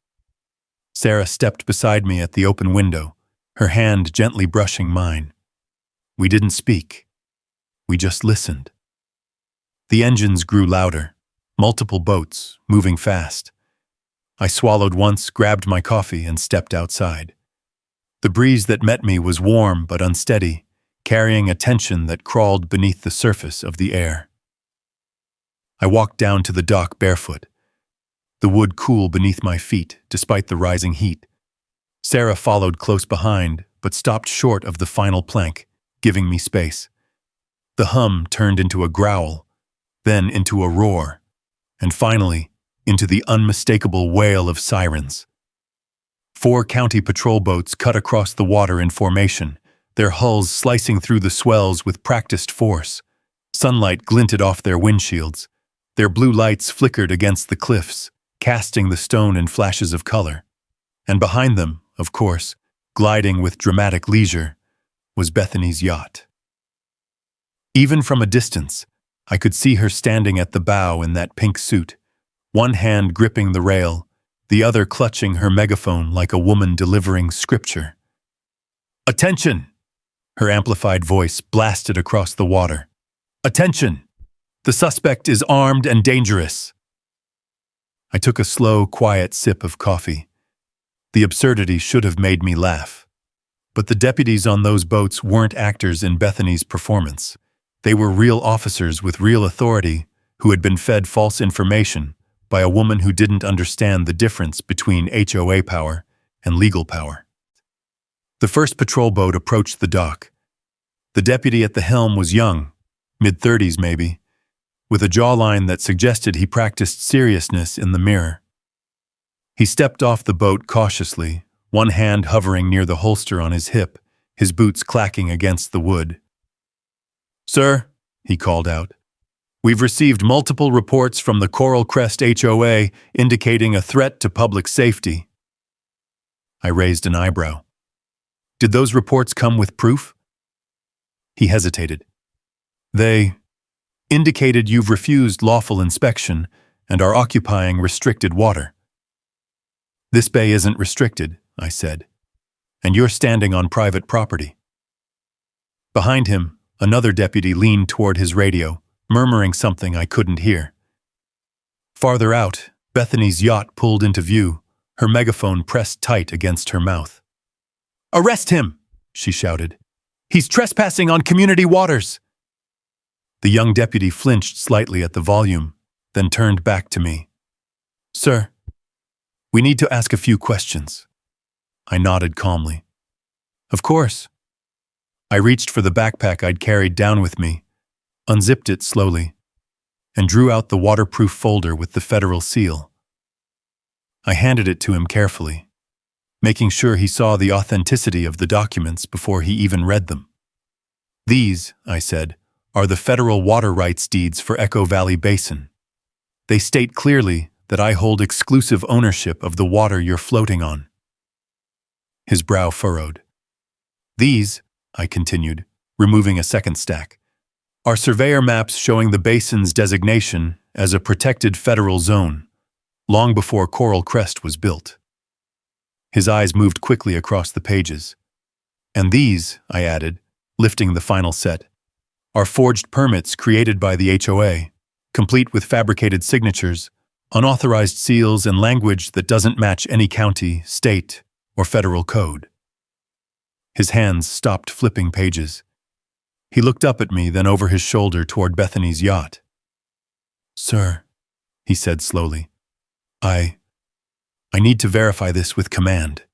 Sarah stepped beside me at the open window, her hand gently brushing mine. We didn't speak. We just listened. The engines grew louder, multiple boats, moving fast. I swallowed once, grabbed my coffee, and stepped outside. The breeze that met me was warm but unsteady, carrying a tension that crawled beneath the surface of the air. I walked down to the dock barefoot, the wood cool beneath my feet despite the rising heat. Sarah followed close behind, but stopped short of the final plank, giving me space. The hum turned into a growl, then into a roar, and finally into the unmistakable wail of sirens. 4 county patrol boats cut across the water in formation, their hulls slicing through the swells with practiced force. Sunlight glinted off their windshields. Their blue lights flickered against the cliffs, casting the stone in flashes of color. And behind them, of course, gliding with dramatic leisure, was Bethany's yacht. Even from a distance, I could see her standing at the bow in that pink suit, one hand gripping the rail, the other clutching her megaphone like a woman delivering scripture. Attention! Her amplified voice blasted across the water. Attention! The suspect is armed and dangerous. I took a slow, quiet sip of coffee. The absurdity should have made me laugh. But the deputies on those boats weren't actors in Bethany's performance. They were real officers with real authority who had been fed false information by a woman who didn't understand the difference between HOA power and legal power. The first patrol boat approached the dock. The deputy at the helm was young, mid-30s maybe, with a jawline that suggested he practiced seriousness in the mirror. He stepped off the boat cautiously, one hand hovering near the holster on his hip, his boots clacking against the wood. "Sir," he called out, "we've received multiple reports from the Coral Crest HOA indicating a threat to public safety." I raised an eyebrow. "Did those reports come with proof?" He hesitated. "They indicated you've refused lawful inspection and are occupying restricted water." "This bay isn't restricted," I said, "and you're standing on private property." Behind him, another deputy leaned toward his radio, murmuring something I couldn't hear. Farther out, Bethany's yacht pulled into view, her megaphone pressed tight against her mouth. "Arrest him!" she shouted. "He's trespassing on community waters!" The young deputy flinched slightly at the volume, then turned back to me. "Sir, we need to ask a few questions." I nodded calmly. "Of course." I reached for the backpack I'd carried down with me, unzipped it slowly, and drew out the waterproof folder with the federal seal. I handed it to him carefully, making sure he saw the authenticity of the documents before he even read them. "These," I said, "are the federal water rights deeds for Echo Valley Basin. They state clearly that I hold exclusive ownership of the water you're floating on." His brow furrowed. "These," I continued, removing a second stack, "are surveyor maps showing the basin's designation as a protected federal zone, long before Coral Crest was built." His eyes moved quickly across the pages. "And these," I added, lifting the final set, "are forged permits created by the HOA, complete with fabricated signatures, unauthorized seals, and language that doesn't match any county, state, or federal code." His hands stopped flipping pages. He looked up at me, then over his shoulder toward Bethany's yacht. "Sir," he said slowly, I need to verify this with command."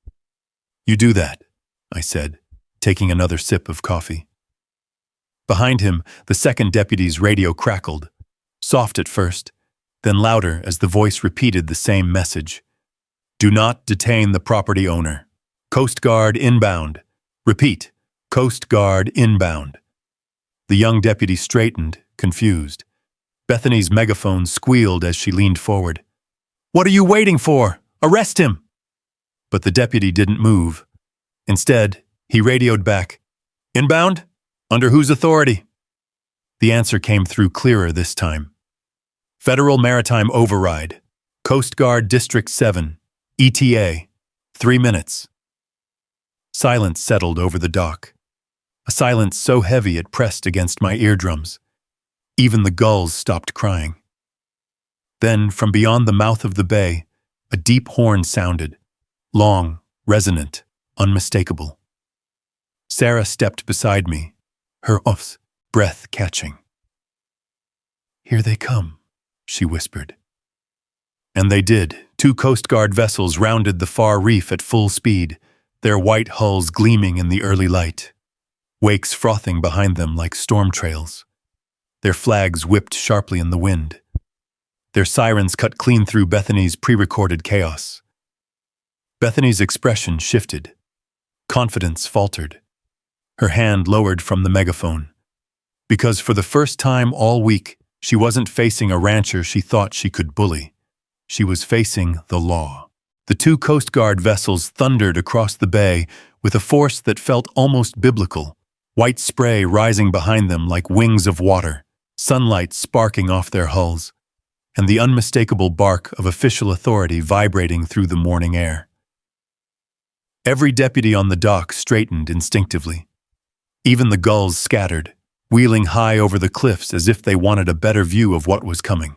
"You do that," I said, taking another sip of coffee. Behind him, the second deputy's radio crackled, soft at first, then louder as the voice repeated the same message. "Do not detain the property owner. Coast Guard inbound. Repeat, Coast Guard inbound." The young deputy straightened, confused. Bethany's megaphone squealed as she leaned forward. "What are you waiting for? Arrest him!" But the deputy didn't move. Instead, he radioed back, "Inbound? Under whose authority?" The answer came through clearer this time. "Federal Maritime Override. Coast Guard District 7. ETA. 3 minutes." Silence settled over the dock. A silence so heavy it pressed against my eardrums. Even the gulls stopped crying. Then, from beyond the mouth of the bay, a deep horn sounded, long, resonant, unmistakable. Sarah stepped beside me, her offs, breath catching. "Here they come," she whispered. And they did. 2 Coast Guard vessels rounded the far reef at full speed, their white hulls gleaming in the early light, wakes frothing behind them like storm trails. Their flags whipped sharply in the wind. Their sirens cut clean through Bethany's pre-recorded chaos. Bethany's expression shifted. Confidence faltered. Her hand lowered from the megaphone. Because for the first time all week, she wasn't facing a rancher she thought she could bully. She was facing the law. The 2 Coast Guard vessels thundered across the bay with a force that felt almost biblical, white spray rising behind them like wings of water, sunlight sparking off their hulls, and the unmistakable bark of official authority vibrating through the morning air. Every deputy on the dock straightened instinctively. Even the gulls scattered, wheeling high over the cliffs as if they wanted a better view of what was coming.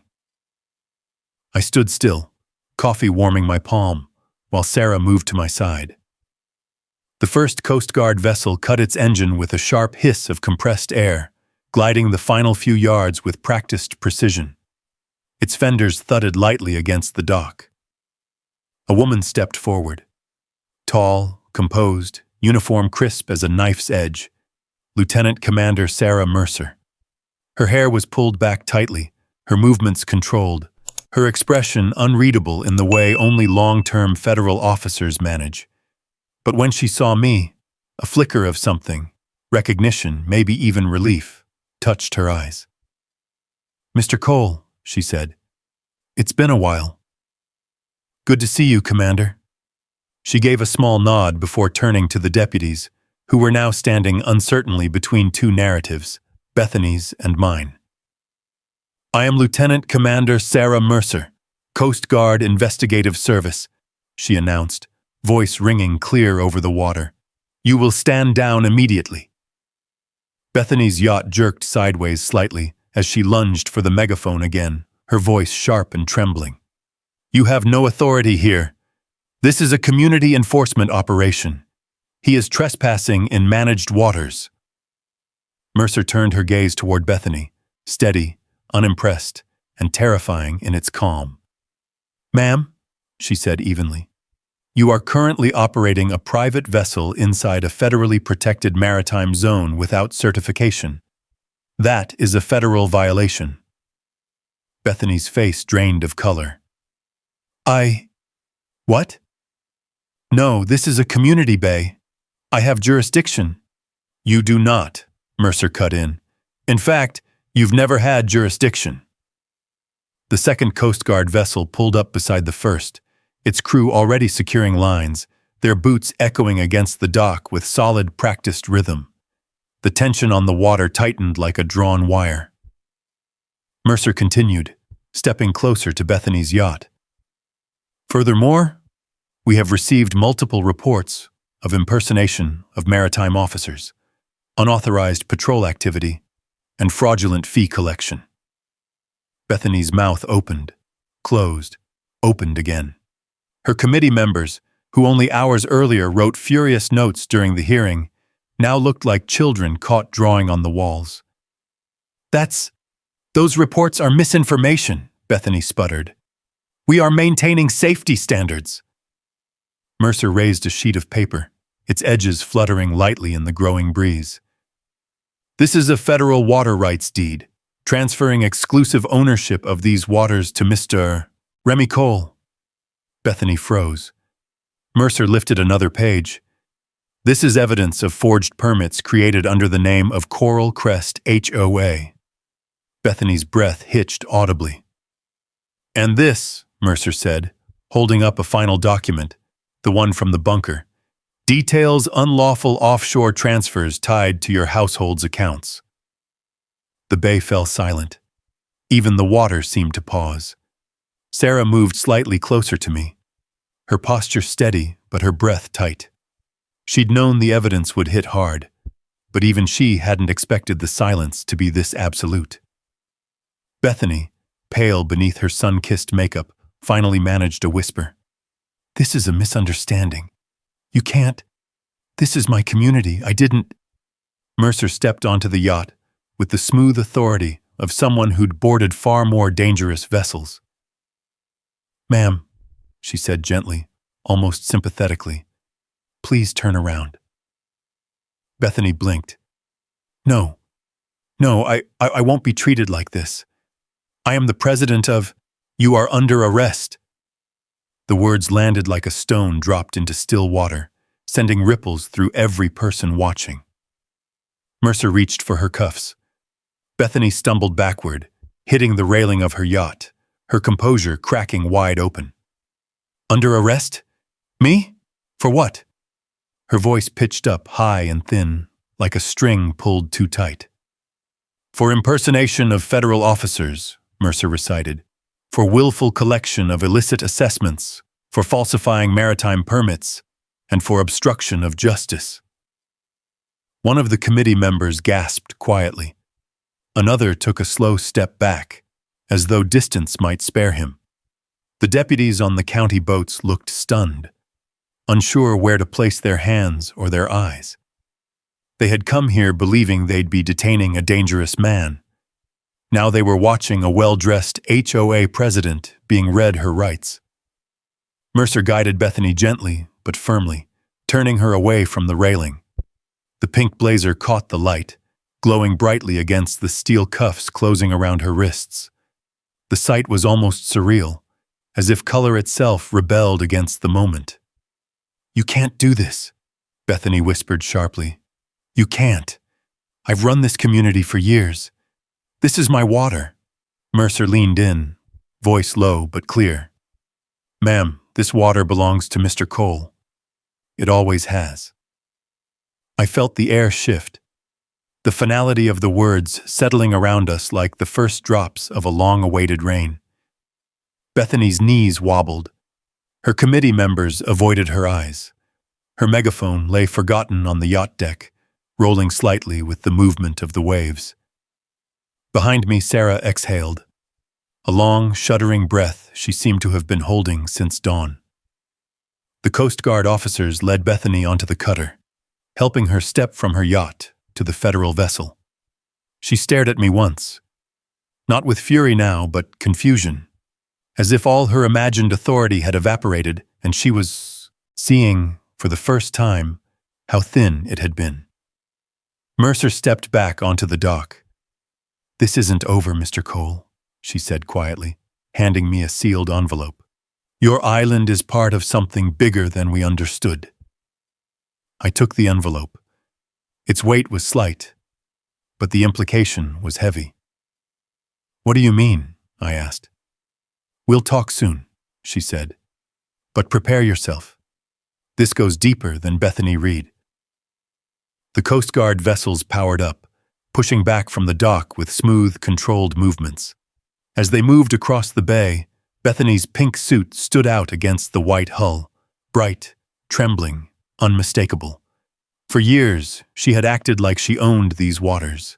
I stood still, coffee warming my palm, while Sarah moved to my side. The first Coast Guard vessel cut its engine with a sharp hiss of compressed air, gliding the final few yards with practiced precision. Its fenders thudded lightly against the dock. A woman stepped forward. Tall, composed, uniform crisp as a knife's edge, Lieutenant Commander Sarah Mercer. Her hair was pulled back tightly, her movements controlled, her expression unreadable in the way only long-term federal officers manage. But when she saw me, a flicker of something, recognition, maybe even relief, touched her eyes. "Mr. Cole," she said, "it's been a while." "Good to see you, Commander." She gave a small nod before turning to the deputies, who were now standing uncertainly between two narratives, Bethany's and mine. "I am Lieutenant Commander Sarah Mercer, Coast Guard Investigative Service," she announced, voice ringing clear over the water. "You will stand down immediately." Bethany's yacht jerked sideways slightly as she lunged for the megaphone again, her voice sharp and trembling. "You have no authority here. This is a community enforcement operation. He is trespassing in managed waters." Mercer turned her gaze toward Bethany, steady, unimpressed, and terrifying in its calm. "Ma'am," she said evenly, "you are currently operating a private vessel inside a federally protected maritime zone without certification. That is a federal violation." Bethany's face drained of color. What? "No, this is a community bay. I have jurisdiction." "You do not," Mercer cut in. "In fact, you've never had jurisdiction." The second Coast Guard vessel pulled up beside the first, its crew already securing lines, their boots echoing against the dock with solid, practiced rhythm. The tension on the water tightened like a drawn wire. Mercer continued, stepping closer to Bethany's yacht. "Furthermore, we have received multiple reports of impersonation of maritime officers, unauthorized patrol activity, and fraudulent fee collection." Bethany's mouth opened, closed, opened again. Her committee members, who only hours earlier wrote furious notes during the hearing, now looked like children caught drawing on the walls. Those reports are misinformation," Bethany sputtered. "We are maintaining safety standards." Mercer raised a sheet of paper, its edges fluttering lightly in the growing breeze. "This is a federal water rights deed, transferring exclusive ownership of these waters to Mr. Remy Cole." Bethany froze. Mercer lifted another page. "This is evidence of forged permits created under the name of Coral Crest HOA." Bethany's breath hitched audibly. "And this," Mercer said, holding up a final document, the one from the bunker, "details unlawful offshore transfers tied to your household's accounts." The bay fell silent. Even the water seemed to pause. Sarah moved slightly closer to me, her posture steady but her breath tight. She'd known the evidence would hit hard, but even she hadn't expected the silence to be this absolute. Bethany, pale beneath her sun-kissed makeup, finally managed a whisper. "This is a misunderstanding. You can't. This is my community. I didn't." Mercer stepped onto the yacht with the smooth authority of someone who'd boarded far more dangerous vessels. "Ma'am," she said gently, almost sympathetically, "please turn around." Bethany blinked. No, I won't be treated like this. I am the president of—" "You are under arrest." The words landed like a stone dropped into still water, sending ripples through every person watching. Mercer reached for her cuffs. Bethany stumbled backward, hitting the railing of her yacht, her composure cracking wide open. "Under arrest? Me? For what?" Her voice pitched up high and thin, like a string pulled too tight. "For impersonation of federal officers," Mercer recited, "for willful collection of illicit assessments, for falsifying maritime permits, and for obstruction of justice. One of the committee members gasped quietly. Another took a slow step back, as though distance might spare him. The deputies on the county boats looked stunned, unsure where to place their hands or their eyes. They had come here believing they'd be detaining a dangerous man. Now they were watching a well-dressed HOA president being read her rights. Mercer guided Bethany gently but firmly, turning her away from the railing. The pink blazer caught the light, glowing brightly against the steel cuffs closing around her wrists. The sight was almost surreal, as if color itself rebelled against the moment. "You can't do this," Bethany whispered sharply. "You can't. I've run this community for years. This is my water." Mercer leaned in, voice low but clear. "Ma'am, this water belongs to Mr. Cole. It always has." I felt the air shift, the finality of the words settling around us like the first drops of a long-awaited rain. Bethany's knees wobbled. Her committee members avoided her eyes. Her megaphone lay forgotten on the yacht deck, rolling slightly with the movement of the waves. Behind me, Sarah exhaled, a long, shuddering breath she seemed to have been holding since dawn. The Coast Guard officers led Bethany onto the cutter, helping her step from her yacht to the federal vessel. She stared at me once, not with fury now, but confusion, as if all her imagined authority had evaporated and she was seeing, for the first time, how thin it had been. Mercer stepped back onto the dock. "This isn't over, Mr. Cole," she said quietly, handing me a sealed envelope. "Your island is part of something bigger than we understood." I took the envelope. Its weight was slight, but the implication was heavy. "What do you mean?" I asked. "We'll talk soon," she said. "But prepare yourself. This goes deeper than Bethany Reed." The Coast Guard vessels powered up, pushing back from the dock with smooth, controlled movements. As they moved across the bay, Bethany's pink suit stood out against the white hull, bright, trembling, unmistakable. For years, she had acted like she owned these waters.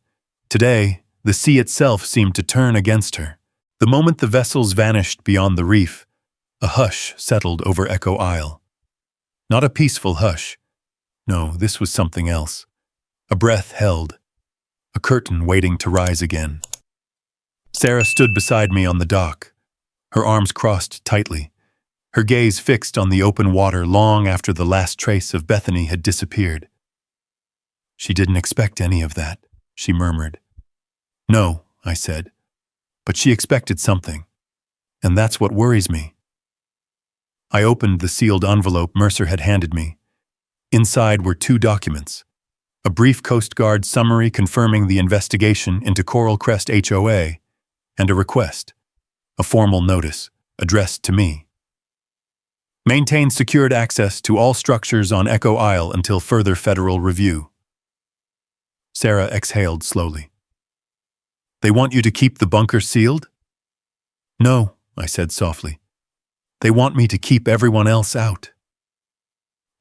Today, the sea itself seemed to turn against her. The moment the vessels vanished beyond the reef, a hush settled over Echo Isle. Not a peaceful hush. No, this was something else. A breath held, a curtain waiting to rise again. Sarah stood beside me on the dock, her arms crossed tightly, her gaze fixed on the open water long after the last trace of Bethany had disappeared. "She didn't expect any of that," she murmured. "No," I said, "but she expected something, and that's what worries me." I opened the sealed envelope Mercer had handed me. Inside were 2 documents, a brief Coast Guard summary confirming the investigation into Coral Crest HOA, and a request, a formal notice, addressed to me. "Maintain secured access to all structures on Echo Isle until further federal review." Sarah exhaled slowly. "They want you to keep the bunker sealed?" "No," I said softly. "They want me to keep everyone else out."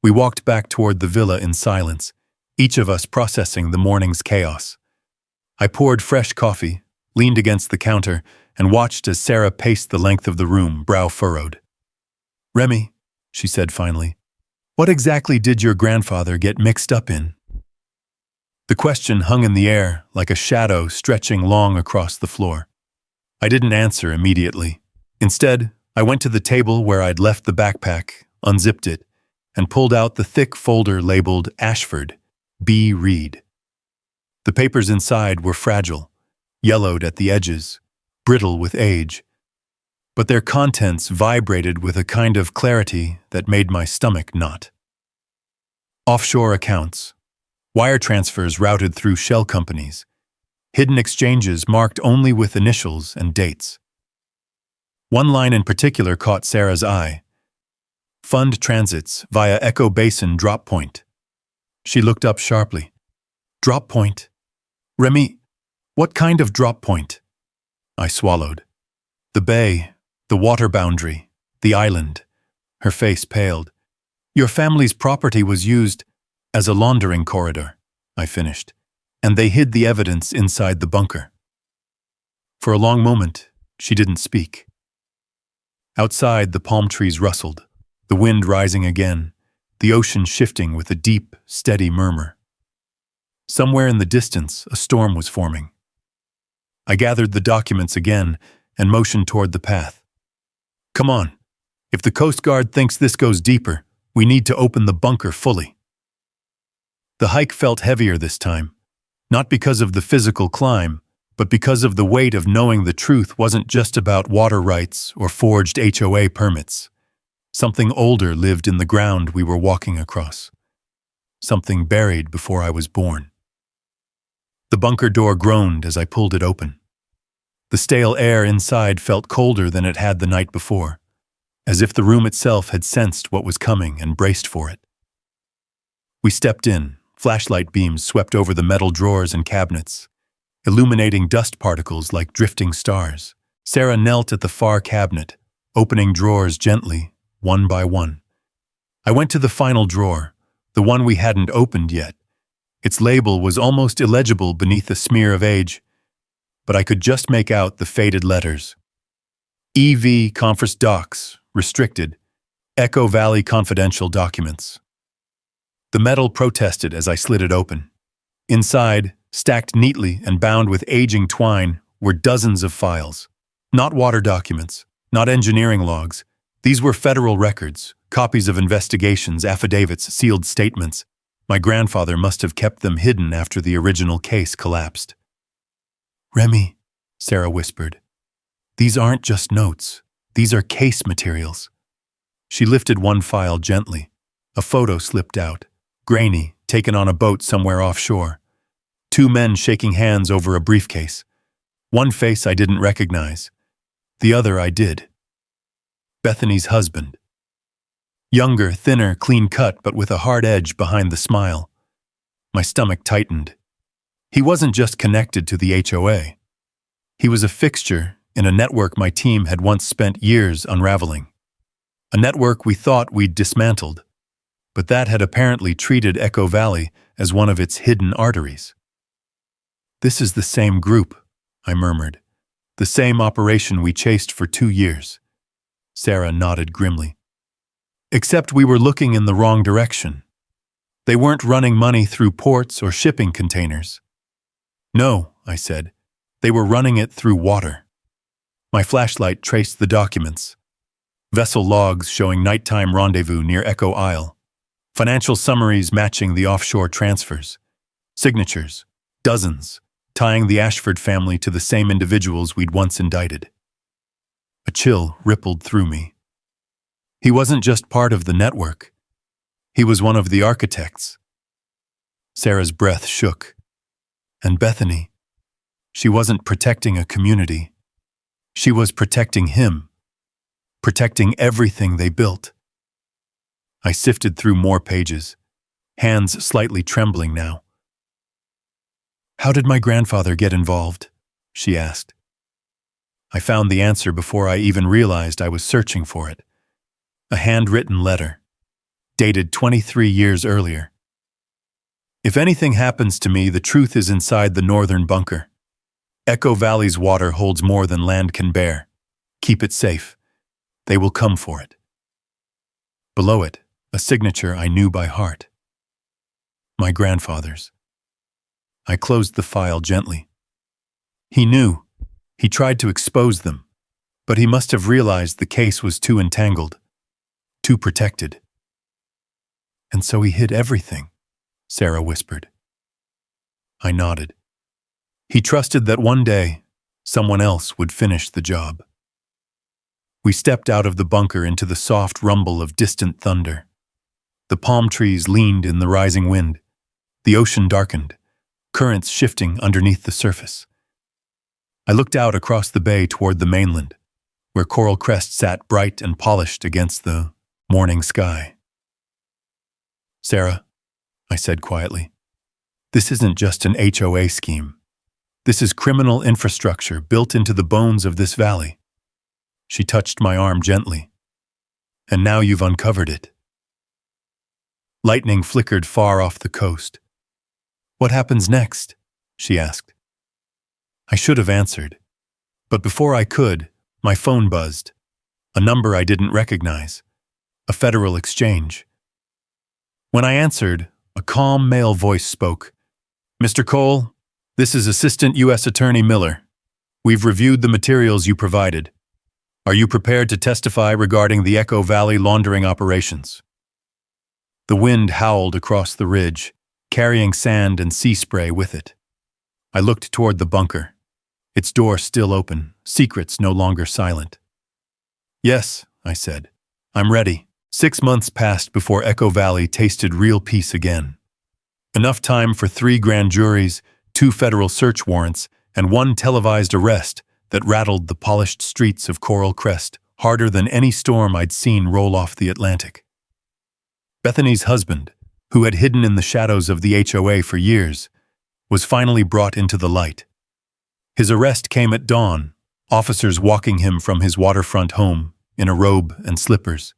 We walked back toward the villa in silence, each of us processing the morning's chaos. I poured fresh coffee, leaned against the counter, and watched as Sarah paced the length of the room, brow furrowed. "Remy," she said finally, "what exactly did your grandfather get mixed up in?" The question hung in the air like a shadow stretching long across the floor. I didn't answer immediately. Instead, I went to the table where I'd left the backpack, unzipped it, and pulled out the thick folder labeled Ashford, B. Reed. The papers inside were fragile, yellowed at the edges, brittle with age, but their contents vibrated with a kind of clarity that made my stomach knot. Offshore accounts, wire transfers routed through shell companies, hidden exchanges marked only with initials and dates. One line in particular caught Sarah's eye. Fund transits via Echo Basin drop point. She looked up sharply. "Drop point? Remy, what kind of drop point?" I swallowed. The bay, the water boundary, the island. Her face paled. Your family's property was used as a laundering corridor, I finished, and they hid the evidence inside the bunker. For a long moment, she didn't speak. Outside, the palm trees rustled, the wind rising again, the ocean shifting with a deep, steady murmur. Somewhere in the distance, a storm was forming. I gathered the documents again and motioned toward the path. Come on. If the Coast Guard thinks this goes deeper, we need to open the bunker fully. The hike felt heavier this time, not because of the physical climb, but because of the weight of knowing the truth wasn't just about water rights or forged HOA permits. Something older lived in the ground we were walking across. Something buried before I was born. The bunker door groaned as I pulled it open. The stale air inside felt colder than it had the night before, as if the room itself had sensed what was coming and braced for it. We stepped in, flashlight beams swept over the metal drawers and cabinets, illuminating dust particles like drifting stars. Sarah knelt at the far cabinet, opening drawers gently, one by one. I went to the final drawer, the one we hadn't opened yet. Its label was almost illegible beneath a smear of age, but I could just make out the faded letters. EV Conference Docs, Restricted, Echo Valley Confidential Documents. The metal protested as I slid it open. Inside, stacked neatly and bound with aging twine, were dozens of files. Not water documents, not engineering logs. These were federal records, copies of investigations, affidavits, sealed statements. My grandfather must have kept them hidden after the original case collapsed. Remy, Sarah whispered, these aren't just notes. These are case materials. She lifted one file gently. A photo slipped out, grainy, taken on a boat somewhere offshore. Two men shaking hands over a briefcase. One face I didn't recognize. The other I did. Bethany's husband. Younger, thinner, clean-cut, but with a hard edge behind the smile. My stomach tightened. He wasn't just connected to the HOA. He was a fixture in a network my team had once spent years unraveling. A network we thought we'd dismantled, but that had apparently treated Echo Valley as one of its hidden arteries. This is the same group, I murmured. The same operation we chased for 2 years. Sarah nodded grimly. Except we were looking in the wrong direction. They weren't running money through ports or shipping containers. No, I said. They were running it through water. My flashlight traced the documents. Vessel logs showing nighttime rendezvous near Echo Isle. Financial summaries matching the offshore transfers. Signatures, dozens, tying the Ashford family to the same individuals we'd once indicted. A chill rippled through me. He wasn't just part of the network. He was one of the architects. Sarah's breath shook. And Bethany, she wasn't protecting a community. She was protecting him, protecting everything they built. I sifted through more pages, hands slightly trembling now. How did my grandfather get involved? She asked. I found the answer before I even realized I was searching for it. A handwritten letter, dated 23 years earlier. If anything happens to me, the truth is inside the northern bunker. Echo Valley's water holds more than land can bear. Keep it safe. They will come for it. Below it, a signature I knew by heart. My grandfather's. I closed the file gently. He knew. He tried to expose them, but he must have realized the case was too entangled, too protected. And so he hid everything, Sarah whispered. I nodded. He trusted that one day, someone else would finish the job. We stepped out of the bunker into the soft rumble of distant thunder. The palm trees leaned in the rising wind. The ocean darkened, currents shifting underneath the surface. I looked out across the bay toward the mainland, where Coral Crest sat bright and polished against the morning sky. Sarah, I said quietly, this isn't just an HOA scheme. This is criminal infrastructure built into the bones of this valley. She touched my arm gently. And now you've uncovered it. Lightning flickered far off the coast. "What happens next?" she asked. I should have answered, but before I could, my phone buzzed. A number I didn't recognize. A Federal Exchange. When I answered, a calm male voice spoke. "Mr. Cole, this is Assistant U.S. Attorney Miller. We've reviewed the materials you provided. Are you prepared to testify regarding the Echo Valley laundering operations?" The wind howled across the ridge, carrying sand and sea spray with it. I looked toward the bunker, its door still open, secrets no longer silent. "Yes," I said, "I'm ready." 6 months passed before Echo Valley tasted real peace again. Enough time for 3 grand juries, 2 federal search warrants, and 1 televised arrest that rattled the polished streets of Coral Crest harder than any storm I'd seen roll off the Atlantic. Bethany's husband, who had hidden in the shadows of the HOA for years, was finally brought into the light. His arrest came at dawn, officers walking him from his waterfront home in a robe and slippers,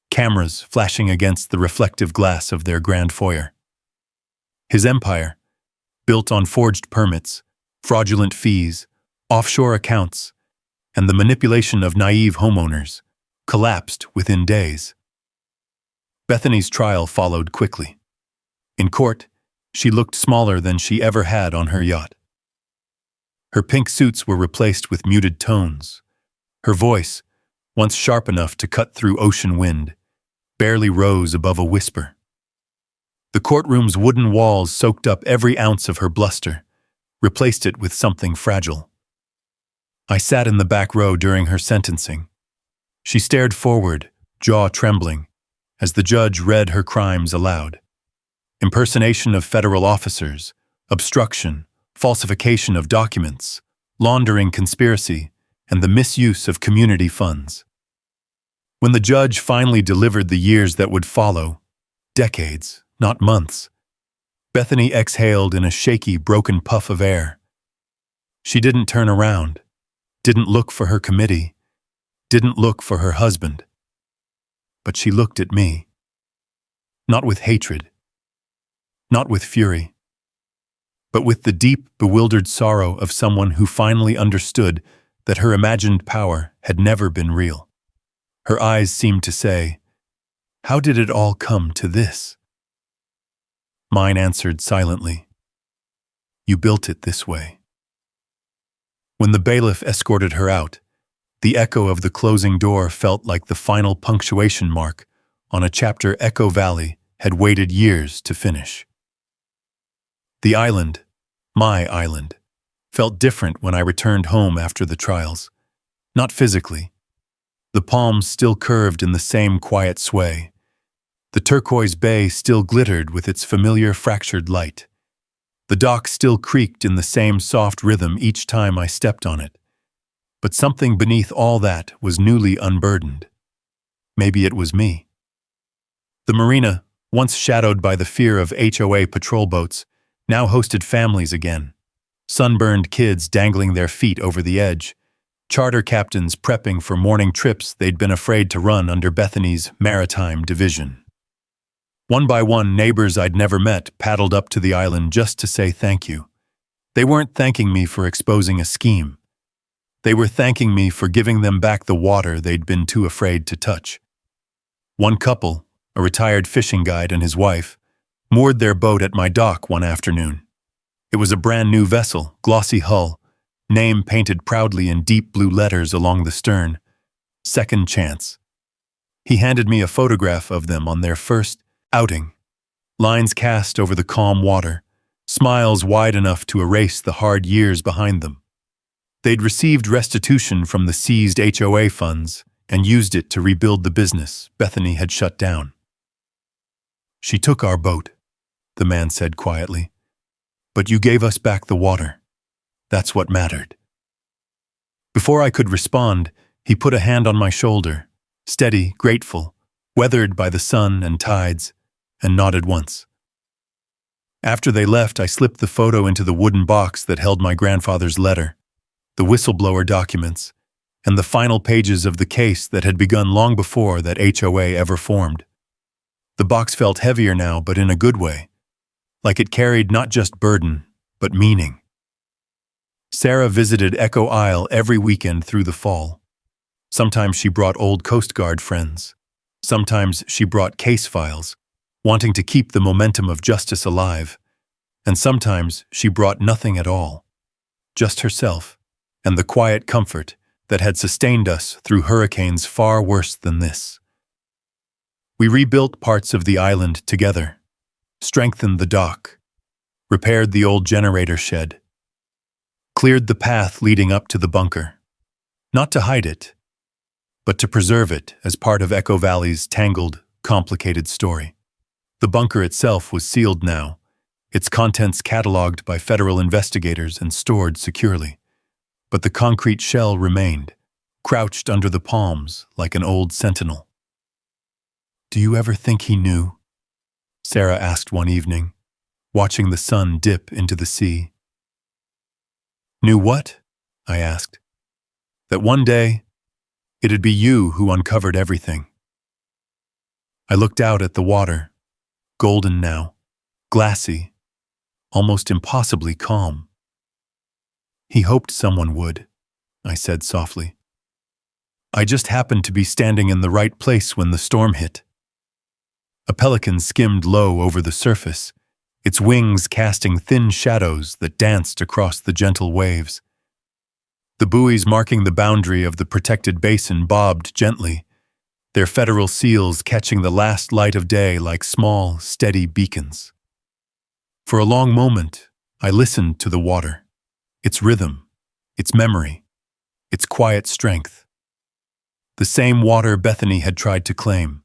cameras flashing against the reflective glass of their grand foyer. His empire, built on forged permits, fraudulent fees, offshore accounts, and the manipulation of naive homeowners, collapsed within days. Bethany's trial followed quickly. In court, she looked smaller than she ever had on her yacht. Her pink suits were replaced with muted tones. Her voice, once sharp enough to cut through ocean wind, barely rose above a whisper. The courtroom's wooden walls soaked up every ounce of her bluster, replaced it with something fragile. I sat in the back row during her sentencing. She stared forward, jaw trembling, as the judge read her crimes aloud. Impersonation of federal officers, obstruction, falsification of documents, laundering conspiracy, and the misuse of community funds. When the judge finally delivered the years that would follow, decades, not months, Bethany exhaled in a shaky, broken puff of air. She didn't turn around, didn't look for her committee, didn't look for her husband. But she looked at me. Not with hatred, not with fury, but with the deep, bewildered sorrow of someone who finally understood that her imagined power had never been real. Her eyes seemed to say, "How did it all come to this?" Mine answered silently, "You built it this way." When the bailiff escorted her out, the echo of the closing door felt like the final punctuation mark on a chapter Echo Valley had waited years to finish. The island, my island, felt different when I returned home after the trials. Not physically. The palms still curved in the same quiet sway. The turquoise bay still glittered with its familiar fractured light. The dock still creaked in the same soft rhythm each time I stepped on it. But something beneath all that was newly unburdened. Maybe it was me. The marina, once shadowed by the fear of HOA patrol boats, now hosted families again. Sunburned kids dangling their feet over the edge. Charter captains prepping for morning trips they'd been afraid to run under Bethany's maritime division. One by one, neighbors I'd never met paddled up to the island just to say thank you. They weren't thanking me for exposing a scheme. They were thanking me for giving them back the water they'd been too afraid to touch. One couple, a retired fishing guide and his wife, moored their boat at my dock one afternoon. It was a brand new vessel, glossy hull, name painted proudly in deep blue letters along the stern. Second Chance. He handed me a photograph of them on their first outing. Lines cast over the calm water, smiles wide enough to erase the hard years behind them. They'd received restitution from the seized HOA funds and used it to rebuild the business Bethany had shut down. "She took our boat," the man said quietly. "But you gave us back the water. That's what mattered." Before I could respond, he put a hand on my shoulder, steady, grateful, weathered by the sun and tides, and nodded once. After they left, I slipped the photo into the wooden box that held my grandfather's letter, the whistleblower documents, and the final pages of the case that had begun long before that HOA ever formed. The box felt heavier now, but in a good way, like it carried not just burden, but meaning. Sarah visited Echo Isle every weekend through the fall. Sometimes she brought old Coast Guard friends. Sometimes she brought case files, wanting to keep the momentum of justice alive. And sometimes she brought nothing at all, just herself and the quiet comfort that had sustained us through hurricanes far worse than this. We rebuilt parts of the island together, strengthened the dock, repaired the old generator shed, cleared the path leading up to the bunker, not to hide it, but to preserve it as part of Echo Valley's tangled, complicated story. The bunker itself was sealed now, its contents cataloged by federal investigators and stored securely. But the concrete shell remained, crouched under the palms like an old sentinel. "Do you ever think he knew?" Sarah asked one evening, watching the sun dip into the sea. "Knew what?" I asked. "That one day, it'd be you who uncovered everything." I looked out at the water, golden now, glassy, almost impossibly calm. "He hoped someone would," I said softly. "I just happened to be standing in the right place when the storm hit." A pelican skimmed low over the surface, its wings casting thin shadows that danced across the gentle waves. The buoys marking the boundary of the protected basin bobbed gently, their federal seals catching the last light of day like small, steady beacons. For a long moment, I listened to the water, its rhythm, its memory, its quiet strength. The same water Bethany had tried to claim,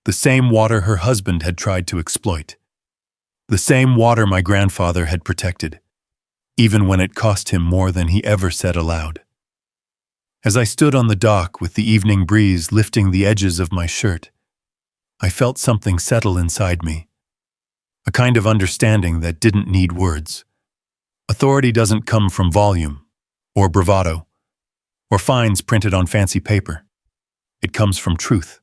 the same water her husband had tried to exploit, the same water my grandfather had protected, even when it cost him more than he ever said aloud. As I stood on the dock with the evening breeze lifting the edges of my shirt, I felt something settle inside me, a kind of understanding that didn't need words. Authority doesn't come from volume, or bravado, or fines printed on fancy paper. It comes from truth.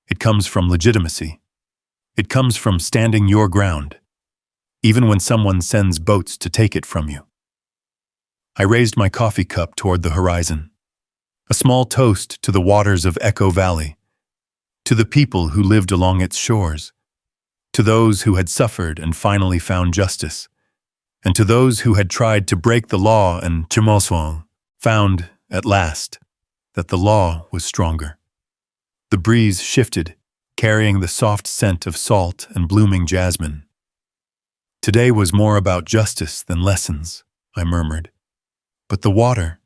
It comes from legitimacy. It comes from standing your ground, even when someone sends boats to take it from you. I raised my coffee cup toward the horizon, a small toast to the waters of Echo Valley, to the people who lived along its shores, to those who had suffered and finally found justice, and to those who had tried to break the law and found, at last, that the law was stronger. The breeze shifted, carrying the soft scent of salt and blooming jasmine. "Today was more about justice than lessons," I murmured. "But the water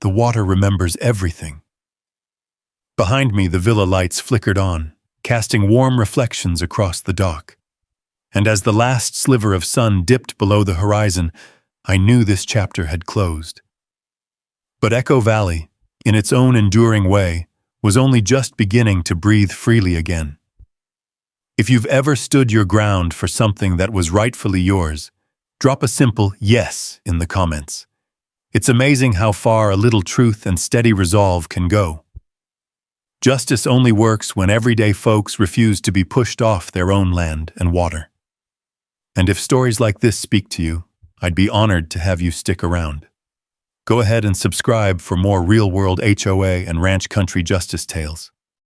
remembers everything." Behind me, the villa lights flickered on, casting warm reflections across the dock. And as the last sliver of sun dipped below the horizon, I knew this chapter had closed. But Echo Valley, in its own enduring way, was only just beginning to breathe freely again. If you've ever stood your ground for something that was rightfully yours, drop a simple yes in the comments. It's amazing how far a little truth and steady resolve can go. Justice only works when everyday folks refuse to be pushed off their own land and water. And if stories like this speak to you, I'd be honored to have you stick around. Go ahead and subscribe for more real-world HOA and ranch country justice tales.